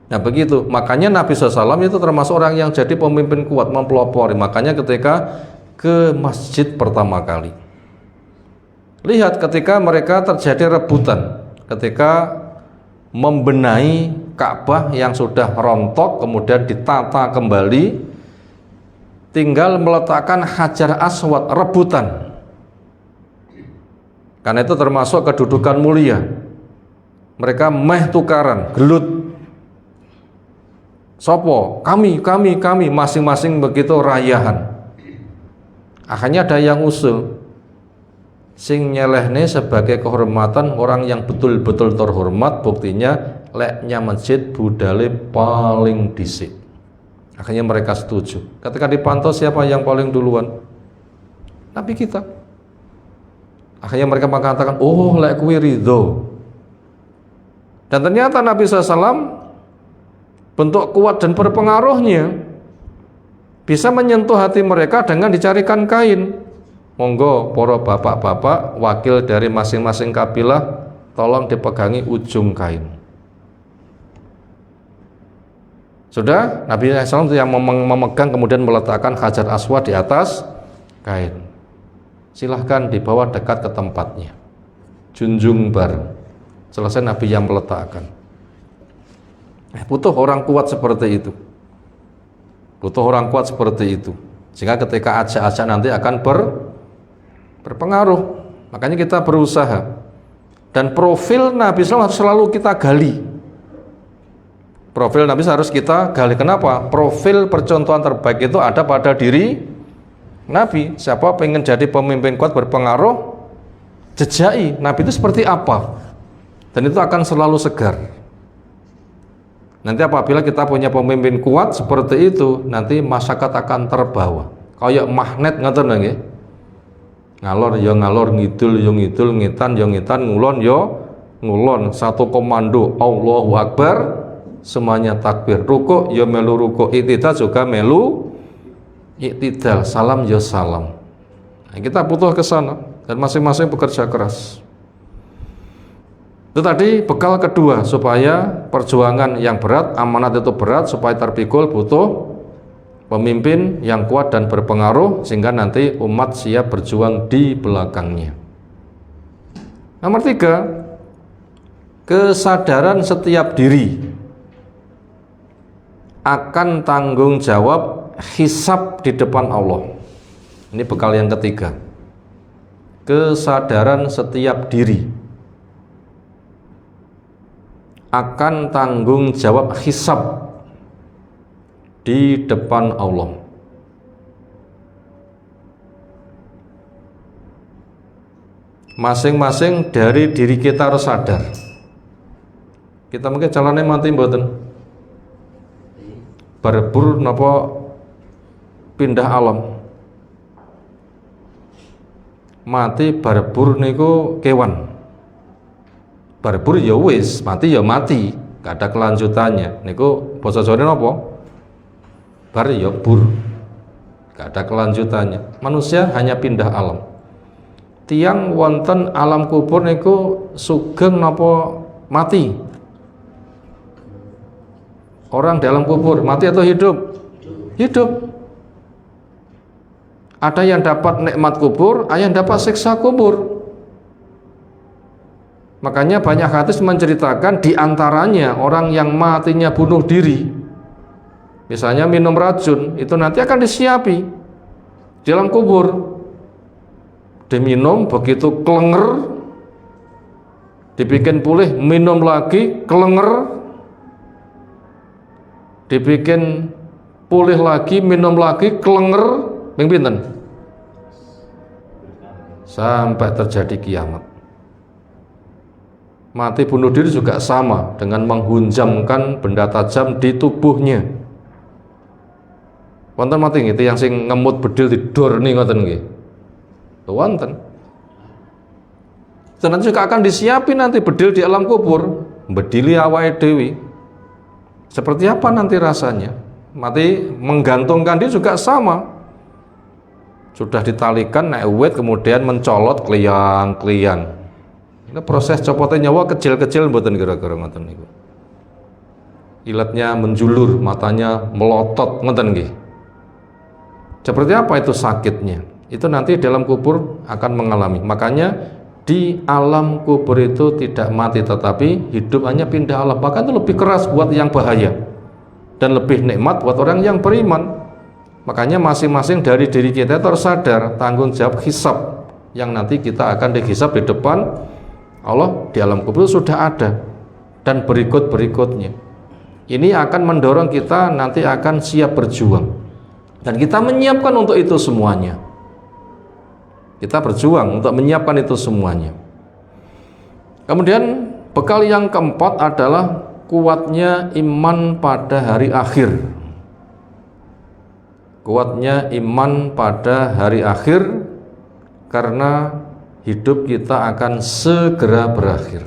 Nah begitu, makanya Nabi SAW itu termasuk orang yang jadi pemimpin kuat, mempelopori. Makanya ketika ke masjid pertama kali, lihat ketika mereka terjadi rebutan, ketika membenahi Ka'bah yang sudah rontok, kemudian ditata kembali, tinggal meletakkan Hajar Aswad, rebutan. Karena itu termasuk kedudukan mulia. Mereka meh tukaran, gelut. Sopo, kami, masing-masing begitu rayahan. Akhirnya ada yang usul, sing nyelehne sebagai kehormatan orang yang betul-betul terhormat, buktinya leknya masjid budale paling dhisik. Akhirnya mereka setuju. Ketika dipantau siapa yang paling duluan, Nabi kita. Akhirnya mereka mengatakan, oh lek kuwi ridho. Dan ternyata Nabi SAW bentuk kuat dan berpengaruhnya bisa menyentuh hati mereka dengan dicarikan kain. Monggo para bapak-bapak wakil dari masing-masing kabilah tolong dipegangi ujung kain. Sudah Nabi SAW yang memegang kemudian meletakkan Hajar Aswad di atas kain. Silahkan dibawa dekat ke tempatnya. Junjung bareng. Selesai Nabi yang meletakkan. Butuh orang kuat seperti itu. Butuh orang kuat seperti itu. Sehingga ketika ajak-ajak nanti akan berpengaruh. Makanya kita berusaha Dan profil Nabi SAW harus selalu kita gali. Profil Nabi harus kita gali. Kenapa? Profil percontohan terbaik itu ada pada diri Nabi. Siapa pengen jadi pemimpin kuat berpengaruh, jejaki Nabi itu seperti apa. Dan itu akan selalu segar. Nanti apabila kita punya pemimpin kuat seperti itu, nanti masyarakat akan terbawa. Kayak magnet ngoten nggih. Ngalor ya ngalor, ngidul ya ngidul, ngitan ya ngitan, ngulon ya ngulon. Satu komando, Allahu Akbar, semuanya takbir. Ruku ya melu ruku, iktidal juga melu iktidal, salam ya salam. Nah, kita butuh ke sana dan masing-masing bekerja keras. Itu tadi bekal kedua, supaya perjuangan yang berat, amanat itu berat, supaya terpikul butuh pemimpin yang kuat dan berpengaruh, sehingga nanti umat siap berjuang di belakangnya. Nomor 3, kesadaran setiap diri akan tanggung jawab hisab di depan Allah. Ini bekal yang ketiga. Kesadaran setiap diri akan tanggung jawab hisab di depan Allah. Masing-masing dari diri kita harus sadar. Kita mungkin jalannya mati mboten. Barebur napa pindah alam. Mati barebur niku kewan. Barebur ya wis, mati ya mati, gak ada kelanjutannya. Niku basa Jawane napa? Bar ya bur, gak ada kelanjutannya. Manusia hanya pindah alam. Tiang wonten alam kubur niku sugeng napa mati? Orang dalam kubur mati atau hidup? Hidup. Ada yang dapat nikmat kubur, ada yang dapat siksa kubur. Makanya banyak hadis menceritakan diantaranya orang yang matinya bunuh diri, misalnya minum racun, itu nanti akan disiapi di dalam kubur. Diminum, begitu kelenger, dibikin pulih, minum lagi, kelenger, dibikin pulih lagi, minum lagi, kelenger, ping pinten? Sampai terjadi kiamat. Mati bunuh diri juga sama, dengan menghunjamkan benda tajam di tubuhnya. Wonten mati nggih tiyang sing ngemut bedil tidur nih ngoten nggih. Wonten. Dan juga akan disiapin nanti bedil di alam kubur, bedili awake dewi. Seperti apa nanti rasanya? Mati menggantungkan dia juga sama. Sudah ditalikan naik uwet, kemudian mencolot kliang-kliang. Ini proses copotnya nyawa kecil-kecil mboten kira-kira ngoten niku. Ilatnya menjulur, matanya melotot ngoten nggih. Seperti apa itu sakitnya? Itu nanti dalam kubur akan mengalami. Makanya di alam kubur itu tidak mati tetapi hidup, hanya pindah alam. Bahkan itu lebih keras buat yang bahaya dan lebih nikmat buat orang yang beriman. Makanya masing-masing dari diri kita harus sadar tanggung jawab hisab yang nanti kita akan dihisab di depan Allah di alam kubur sudah ada, dan berikut-berikutnya. Ini akan mendorong kita nanti akan siap berjuang, dan kita menyiapkan untuk itu semuanya. Kita berjuang untuk menyiapkan itu semuanya. Kemudian bekal yang keempat adalah kuatnya iman pada hari akhir. Kuatnya iman pada hari akhir, karena hidup kita akan segera berakhir.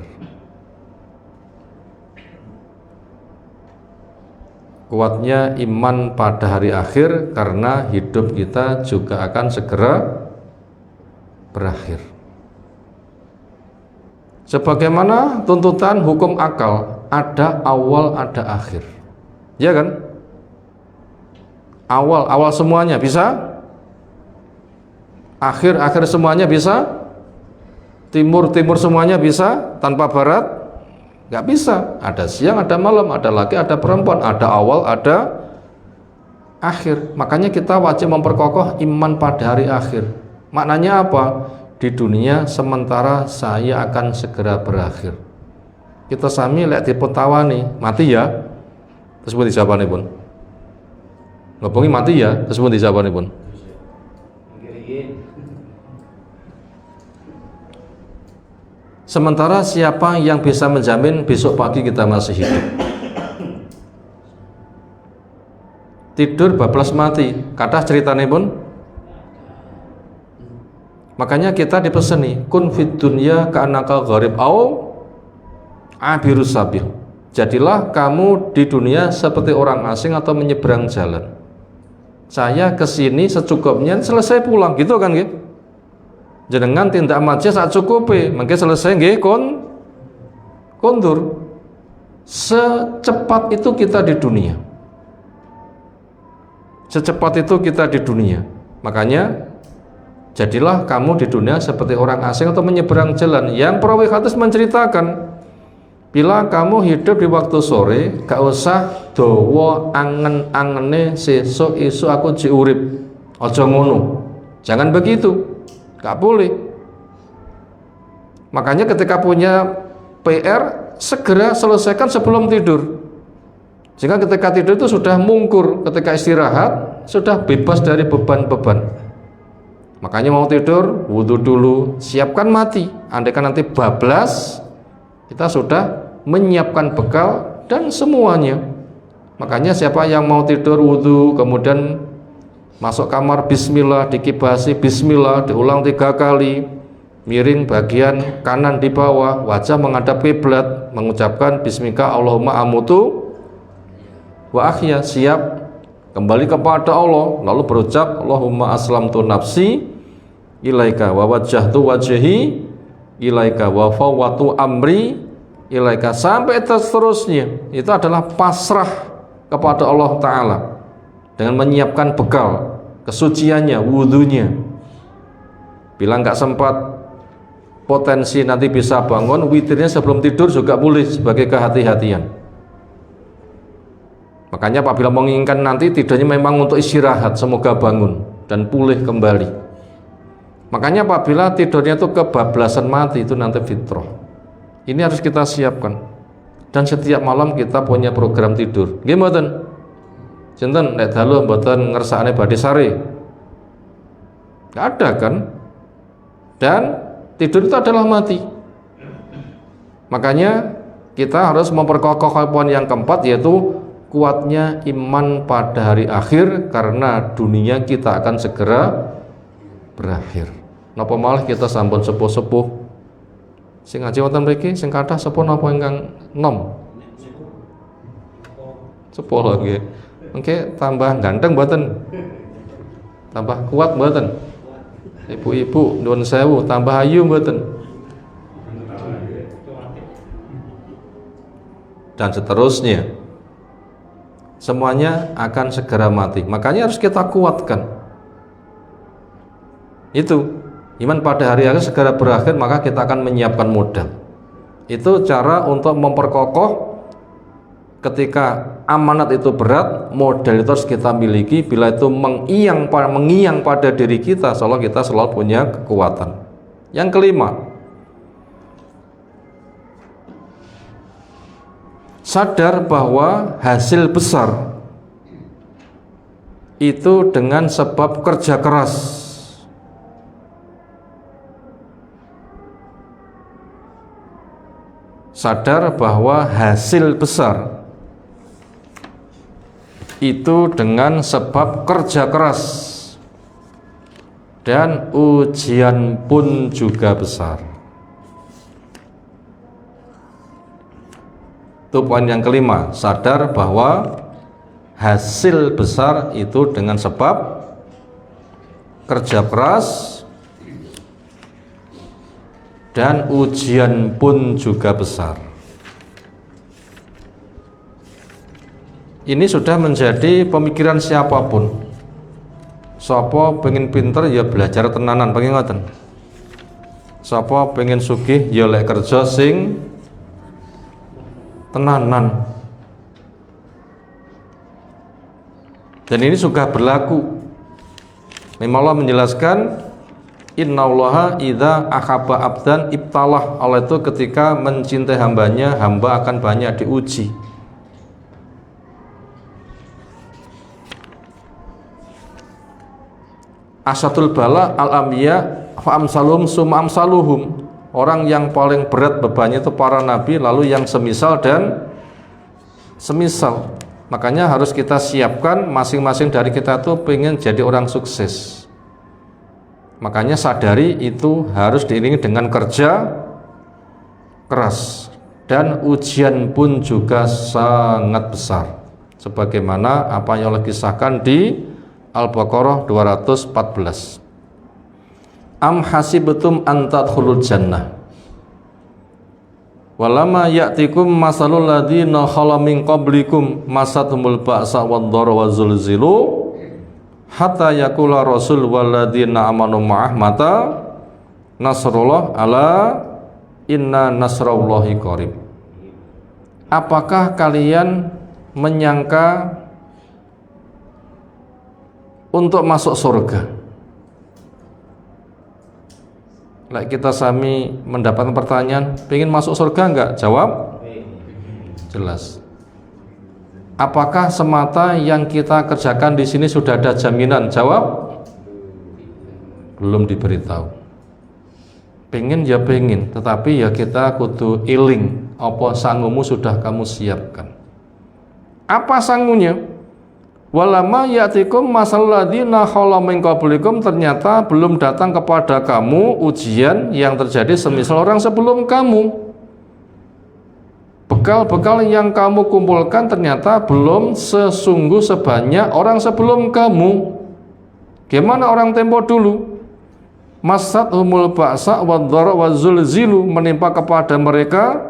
Kuatnya iman pada hari akhir, karena hidup kita juga akan segera berakhir. Sebagaimana tuntutan hukum akal, ada awal, ada akhir. Ya kan? Awal semuanya bisa, akhir semuanya bisa, timur semuanya bisa, tanpa barat nggak bisa. Ada siang, ada malam, ada laki, ada perempuan, ada awal, ada akhir. Makanya kita wajib memperkokoh iman pada hari akhir. Maknanya apa? di dunia sementara saya akan segera berakhir. Kita sami lek dipun tawani mati ya, terus pun dijawabanipun. Ngopongi mati ya, terus pun dijawabanipun. Sementara siapa yang bisa menjamin besok pagi kita masih hidup? Tidur bablas mati, kathah critanipun. Makanya kita dipeseni kun fid dunya ka'annaka gharib au abirus sabil. Jadilah kamu di dunia seperti orang asing atau menyeberang jalan. Saya kesini secukupnya, selesai pulang, gitu kan nggih? Jenengan tindak maja sak cukupe, mengke selesai nggih kondur. Secepat itu kita di dunia. Secepat itu kita di dunia. Makanya jadilah kamu di dunia seperti orang asing atau menyeberang jalan. Yang perawi hadis menceritakan, bila kamu hidup di waktu sore, gak usah dawa angen-angene sesuk isu aku diurip. Aja ngono. Jangan begitu. Gak boleh. Makanya ketika punya PR, segera selesaikan sebelum tidur. Sehingga ketika tidur itu sudah mungkur, ketika istirahat sudah bebas dari beban-beban. Makanya mau tidur, wudhu dulu, siapkan mati. Andaikan nanti bablas, kita sudah menyiapkan bekal dan semuanya. Makanya siapa yang mau tidur wudhu, kemudian masuk kamar bismillah, dikibasi bismillah, diulang 3 kali, miring bagian kanan di bawah, wajah menghadap kiblat, mengucapkan bismika Allahumma amutu wa ahya, siap kembali kepada Allah, lalu berucap Allahumma aslamtu nafsi ilaika wa wajjahtu wajhi ilaika wa fawwatu amri ilaika, sampai seterusnya. Itu adalah pasrah kepada Allah Ta'ala dengan menyiapkan bekal, kesuciannya, wudhunya. Bila nggak sempat, potensi nanti bisa bangun, witirnya sebelum tidur juga boleh sebagai kehati-hatian. Makanya apabila menginginkan nanti tidurnya memang untuk istirahat, semoga bangun dan pulih kembali. Makanya apabila tidurnya itu kebablasan mati, itu nanti fitrah. Ini harus kita siapkan. Dan setiap malam kita punya program tidur. Nggih mboten? Sinten nek dalu mboten ngersakane badhe sare? Enggak ada kan? Dan tidur itu adalah mati. Makanya kita harus memperkokoh poin yang keempat, yaitu kuatnya iman pada hari akhir, karena dunia kita akan segera berakhir. Napa malah kita sampun sepuh-sepuh sing ngaji wonten mriki sing kathah sepuh napa ingkang nom? Sepuh lagi. Mengke tambah ganteng mboten? Tambah kuat mboten? Ibu-ibu nuwun sewu, tambah ayu mboten? Dan seterusnya. Semuanya akan segera mati. Makanya harus kita kuatkan. Itu iman pada hari akhir segera berakhir, maka kita akan menyiapkan modal. Itu cara untuk memperkokoh ketika amanat itu berat, modal itu harus kita miliki. Bila itu mengiang pada diri kita, insya Allah kita selalu punya kekuatan. Yang kelima, sadar bahwa hasil besar itu dengan sebab kerja keras. Sadar bahwa hasil besar itu dengan sebab kerja keras, dan ujian pun juga besar. Itu poin yang kelima, sadar bahwa hasil besar itu dengan sebab kerja keras dan ujian pun juga besar. Ini sudah menjadi pemikiran siapapun. Sapa pengen pinter ya belajar tenanan, pengen ngoten. Sapa pengen sugih ya lek kerja sing tenanan. Dan ini sudah berlaku. Memang Allah menjelaskan Innallaha idza ahabba abdan ibtalah. Allah itu ketika mencintai hambanya, hamba akan banyak diuji. Asatul bala al-anbiya fa amsaluhum summa amsaluhum. Orang yang paling berat bebannya itu para nabi, lalu yang semisal dan semisal. Makanya harus kita siapkan masing-masing dari kita tuh pengen jadi orang sukses. Makanya sadari itu harus diiringi dengan kerja keras, dan ujian pun juga sangat besar. Sebagaimana apa yang Allah kisahkan di Al-Baqarah 214. Am hasibtum an tadkhulul jannah walama ya'tikum masalul ladzina khala min qablikum masathumul ba'sa wad-dharra wazulzilu hatta yaqula rasul wal ladzina amanu ma'ah mata nasrullah ala inna nasrallahi qarib. Apakah kalian menyangka untuk masuk surga? Like kita sami mendapatkan pertanyaan, pengen masuk surga enggak? Jawab jelas. Apakah semata yang kita kerjakan di sini sudah ada jaminan? Jawab belum diberitahu. Pengen ya pengen, tetapi ya kita kudu iling apa sangumu sudah kamu siapkan. Apa sangunya? Walama ya'tikum masal ladzina khala min qablikum, ternyata belum datang kepada kamu ujian yang terjadi semisal orang sebelum kamu. Bekal-bekal yang kamu kumpulkan ternyata belum sesungguh sebanyak orang sebelum kamu. Gimana orang tempo dulu? Masathumul ba'sa wad-dharra wazulzilu, menimpa kepada mereka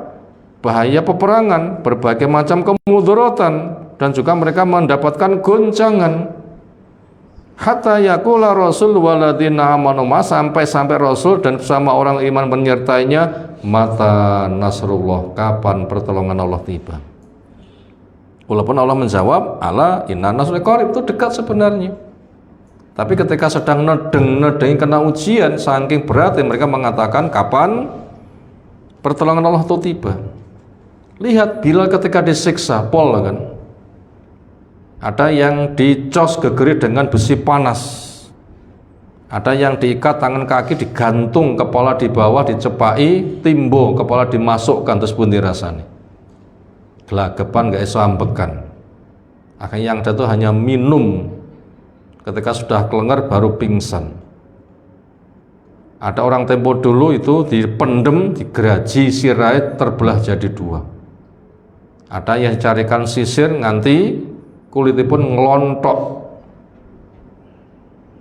bahaya peperangan, berbagai macam kemudaratan, dan juga mereka mendapatkan goncangan. Hatta yaqula rasul waladina amanu, sampai rasul dan bersama orang iman menyertainya, mata nasrullah, kapan pertolongan Allah tiba. Walaupun Allah menjawab ala inna nasrullahi qarib, itu dekat sebenarnya. Tapi ketika sedang nedeng kena ujian saking berat, mereka mengatakan kapan pertolongan Allah itu tiba. Lihat Bilal ketika disiksa pol kan, ada yang dicos gegeri dengan besi panas, ada yang diikat tangan kaki, digantung kepala di bawah, dicepai timbo, kepala dimasukkan, terus bundi rasanya gelagapan gak iso ambekan. Akhirnya yang ada itu hanya minum, ketika sudah kelengar baru pingsan. Ada orang tempo dulu itu dipendem, digeraji sirai terbelah jadi dua. Ada yang carikan sisir nganti kulitnya pun ngelontok.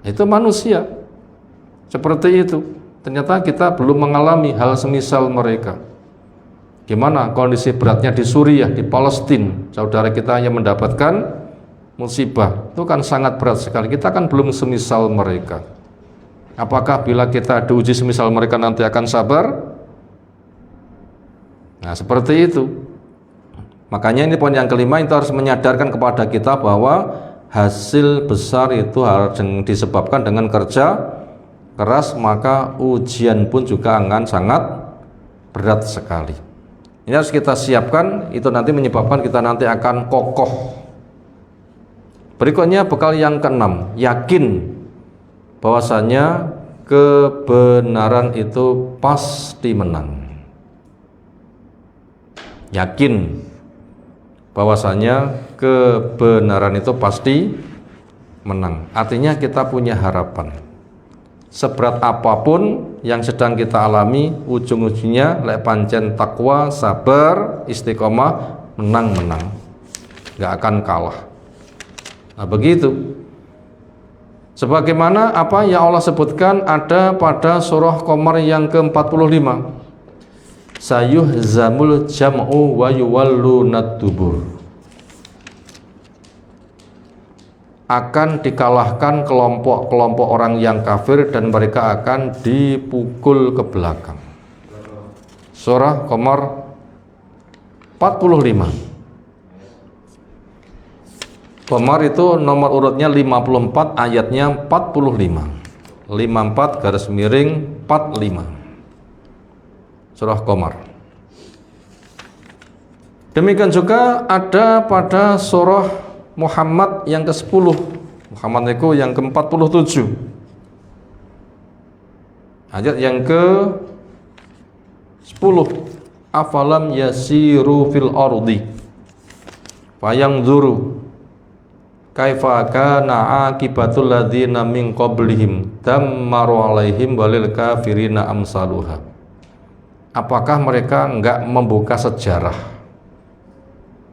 Itu manusia seperti itu. Ternyata kita belum mengalami hal semisal mereka. Gimana kondisi beratnya di Suriah, di Palestina, saudara kita yang mendapatkan musibah, itu kan sangat berat sekali. Kita kan belum semisal mereka. Apakah bila kita diuji semisal mereka nanti akan sabar? Nah seperti itu. Makanya ini poin yang kelima, itu harus menyadarkan kepada kita bahwa hasil besar itu harus disebabkan dengan kerja keras, maka ujian pun juga akan sangat berat sekali. Ini harus kita siapkan, itu nanti menyebabkan kita nanti akan kokoh. Berikutnya bekal yang keenam, yakin bahwasanya kebenaran itu pasti menang. Yakin bahwasanya kebenaran itu pasti menang. Artinya kita punya harapan. Seberat apapun yang sedang kita alami, ujung-ujungnya lek pancen takwa, sabar, istiqomah, menang-menang. Gak akan kalah. Nah begitu. Sebagaimana apa yang Allah sebutkan ada pada surah Qamar yang ke-45. Sayuhzamul jam'u wa yuwallunad dubur. Akan dikalahkan kelompok-kelompok orang yang kafir dan mereka akan dipukul ke belakang. Surah Qamar 45. Qamar itu nomor urutnya 54, ayatnya 45. 54-45 surah Qamar. Demikian juga ada pada surah Muhammad yang ke-10. Muhammad itu yang ke-47. Ayat yang ke-10. Afalam yasiru fil ardi fayanzuru kaifa kana aqibatul ladzina min qablihim dammaru alaihim walil kafirina amsaluha. Apakah mereka enggak membuka sejarah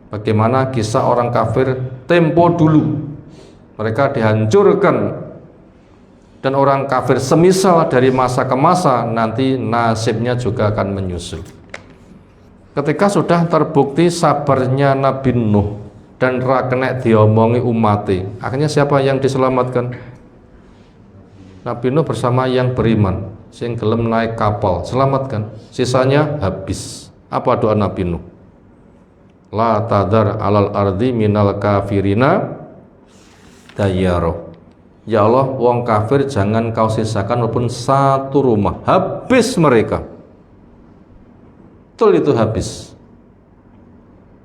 bagaimana kisah orang kafir tempo dulu? Mereka dihancurkan, dan orang kafir semisal dari masa ke masa nanti nasibnya juga akan menyusul. Ketika sudah terbukti sabarnya Nabi Nuh dan ra kena diomongi umati, akhirnya siapa yang diselamatkan? Nabi Nuh bersama yang beriman, sing gelem naik kapal, selamatkan. Sisanya habis. Apa doa Nabi Nuh? La tadar alal ardi minal kafirina dayyaro. Ya Allah, wong kafir jangan kau sisakan walaupun satu rumah, habis mereka. Betul itu habis.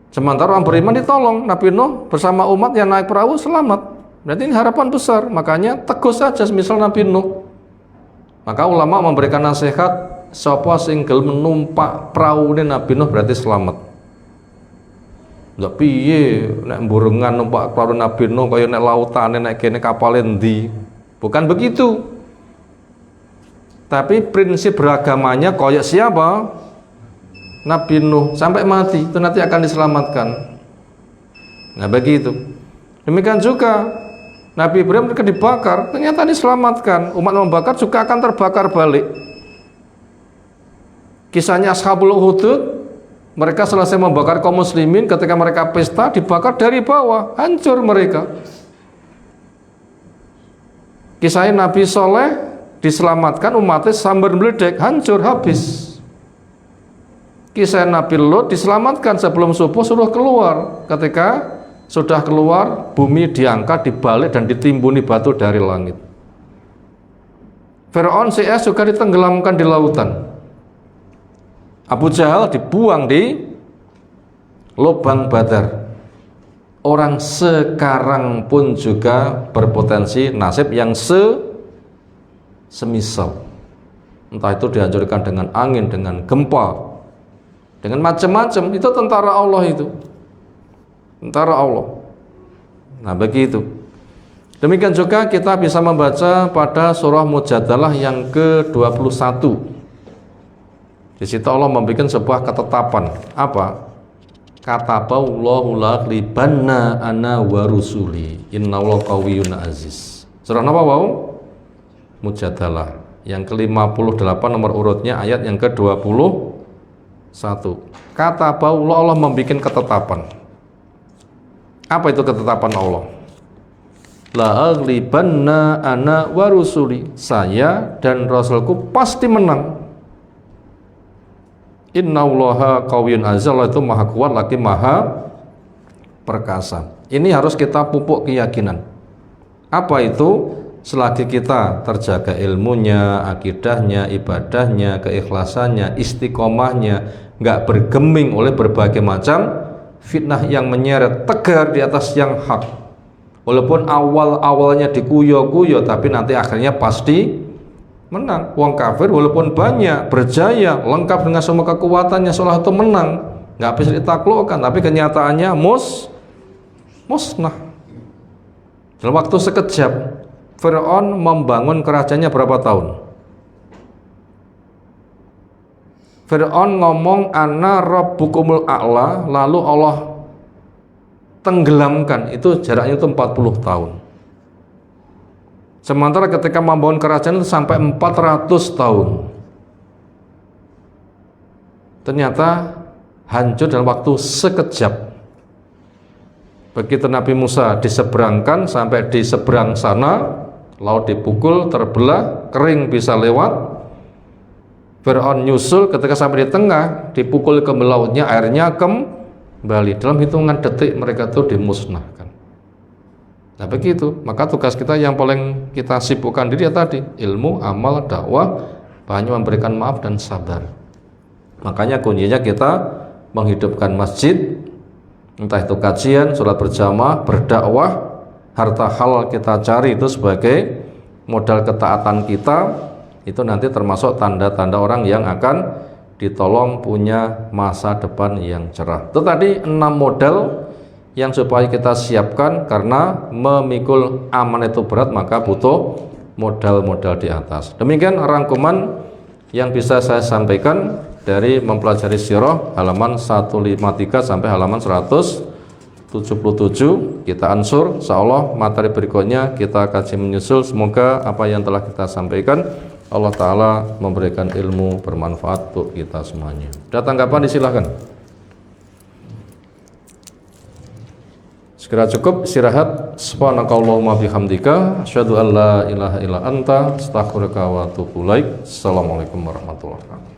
Sementara orang beriman ditolong. Nabi Nuh bersama umat yang naik perahu selamat. Berarti ini harapan besar. Makanya teguh saja semisal Nabi Nuh. Maka ulama memberikan nasihat, sapa sing gelem numpak perahu ini Nabi Nuh berarti selamat. Ndak piye nek mburengan numpak perahu Nabi Nuh kaya nek lautane nek kene kapale ndi. Bukan begitu. Tapi prinsip beragamanya kaya siapa? Nabi Nuh sampai mati itu nanti akan diselamatkan. Nah begitu. Demikian juga Nabi Ibrahim ketika dibakar ternyata diselamatkan. Umat membakar juga akan terbakar balik. Kisahnya Ashabul Ukhdud, mereka selesai membakar kaum muslimin, ketika mereka pesta dibakar dari bawah, hancur mereka. Kisahnya Nabi Soleh diselamatkan, umatnya sambar meledek, hancur habis. Kisah Nabi Lut diselamatkan sebelum subuh suruh keluar. Ketika sudah keluar, bumi diangkat, dibalik dan ditimbuni batu dari langit. Firaun CS juga ditenggelamkan di lautan. Abu Jahal dibuang di lubang Badar. Orang sekarang pun juga berpotensi nasib yang semisal. Entah itu dihancurkan dengan angin, dengan gempa, dengan macam-macam. Itu tentara Allah itu. Tentara Allah. Nah begitu. Demikian juga kita bisa membaca pada surah Mujadalah yang ke-21. Di situ Allah membuat sebuah ketetapan. Apa? Kataballahu la aghlibanna ana wa rusuli innallaha qawiyyun aziz. Surah apa wau? Mujadalah yang ke-58 nomor urutnya ayat yang ke-21. Kataballahu, Allah membuat ketetapan. Apa itu ketetapan Allah? La aghlibanna ana wa rusuli. Saya dan Rasulku pasti menang. Innallaha qawiyyun aziz. Allah itu maha kuat lagi maha perkasa. Ini harus kita pupuk keyakinan. Apa itu? Selagi kita terjaga ilmunya, akidahnya, ibadahnya, keikhlasannya, istiqomahnya, nggak bergeming oleh berbagai macam fitnah yang menyeret, tegar di atas yang hak. Walaupun awalnya dikuyo-kuyo, tapi nanti akhirnya pasti menang. Wong kafir walaupun banyak, berjaya, lengkap dengan semua kekuatannya, seolah itu menang, nggak bisa ditaklukkan, tapi kenyataannya musnah. Dalam waktu sekejap, Fir'aun membangun kerajaannya berapa tahun? Fir'aun ngomong ana rabbukumul a'la, lalu Allah tenggelamkan, itu jaraknya itu 40 tahun. Sementara ketika membangun kerajaan itu sampai 400 tahun. Ternyata hancur dalam waktu sekejap. Begitu Nabi Musa diseberangkan sampai di seberang sana, laut dipukul, terbelah, kering bisa lewat. Fir'aun nyusul, ketika sampai di tengah, dipukul ke lautnya, airnya kembali. Dalam hitungan detik mereka itu dimusnahkan. Nah begitu, maka tugas kita yang paling kita sibukkan diri ya tadi, ilmu, amal, dakwah, banyak memberikan maaf dan sabar. Makanya kuncinya kita menghidupkan masjid, entah itu kajian, sholat berjamaah, berdakwah, harta halal kita cari itu sebagai modal ketaatan kita, itu nanti termasuk tanda-tanda orang yang akan ditolong punya masa depan yang cerah. Itu tadi 6 modal yang supaya kita siapkan, karena memikul amanah itu berat, maka butuh modal-modal di atas. Demikian rangkuman yang bisa saya sampaikan dari mempelajari sirah halaman 153 sampai halaman 177. Kita ansur, insyaallah materi berikutnya kita kaji menyusul. Semoga apa yang telah kita sampaikan Allah Ta'ala memberikan ilmu bermanfaat untuk kita semuanya. Ada tanggapan, disilahkan. Sekira cukup istirahat. Subhanakallahumma bihamdika asyhadu an la ilaha illa anta astaghfiruka wa atubu ilaik. Assalamualaikum warahmatullahi wabarakatuh.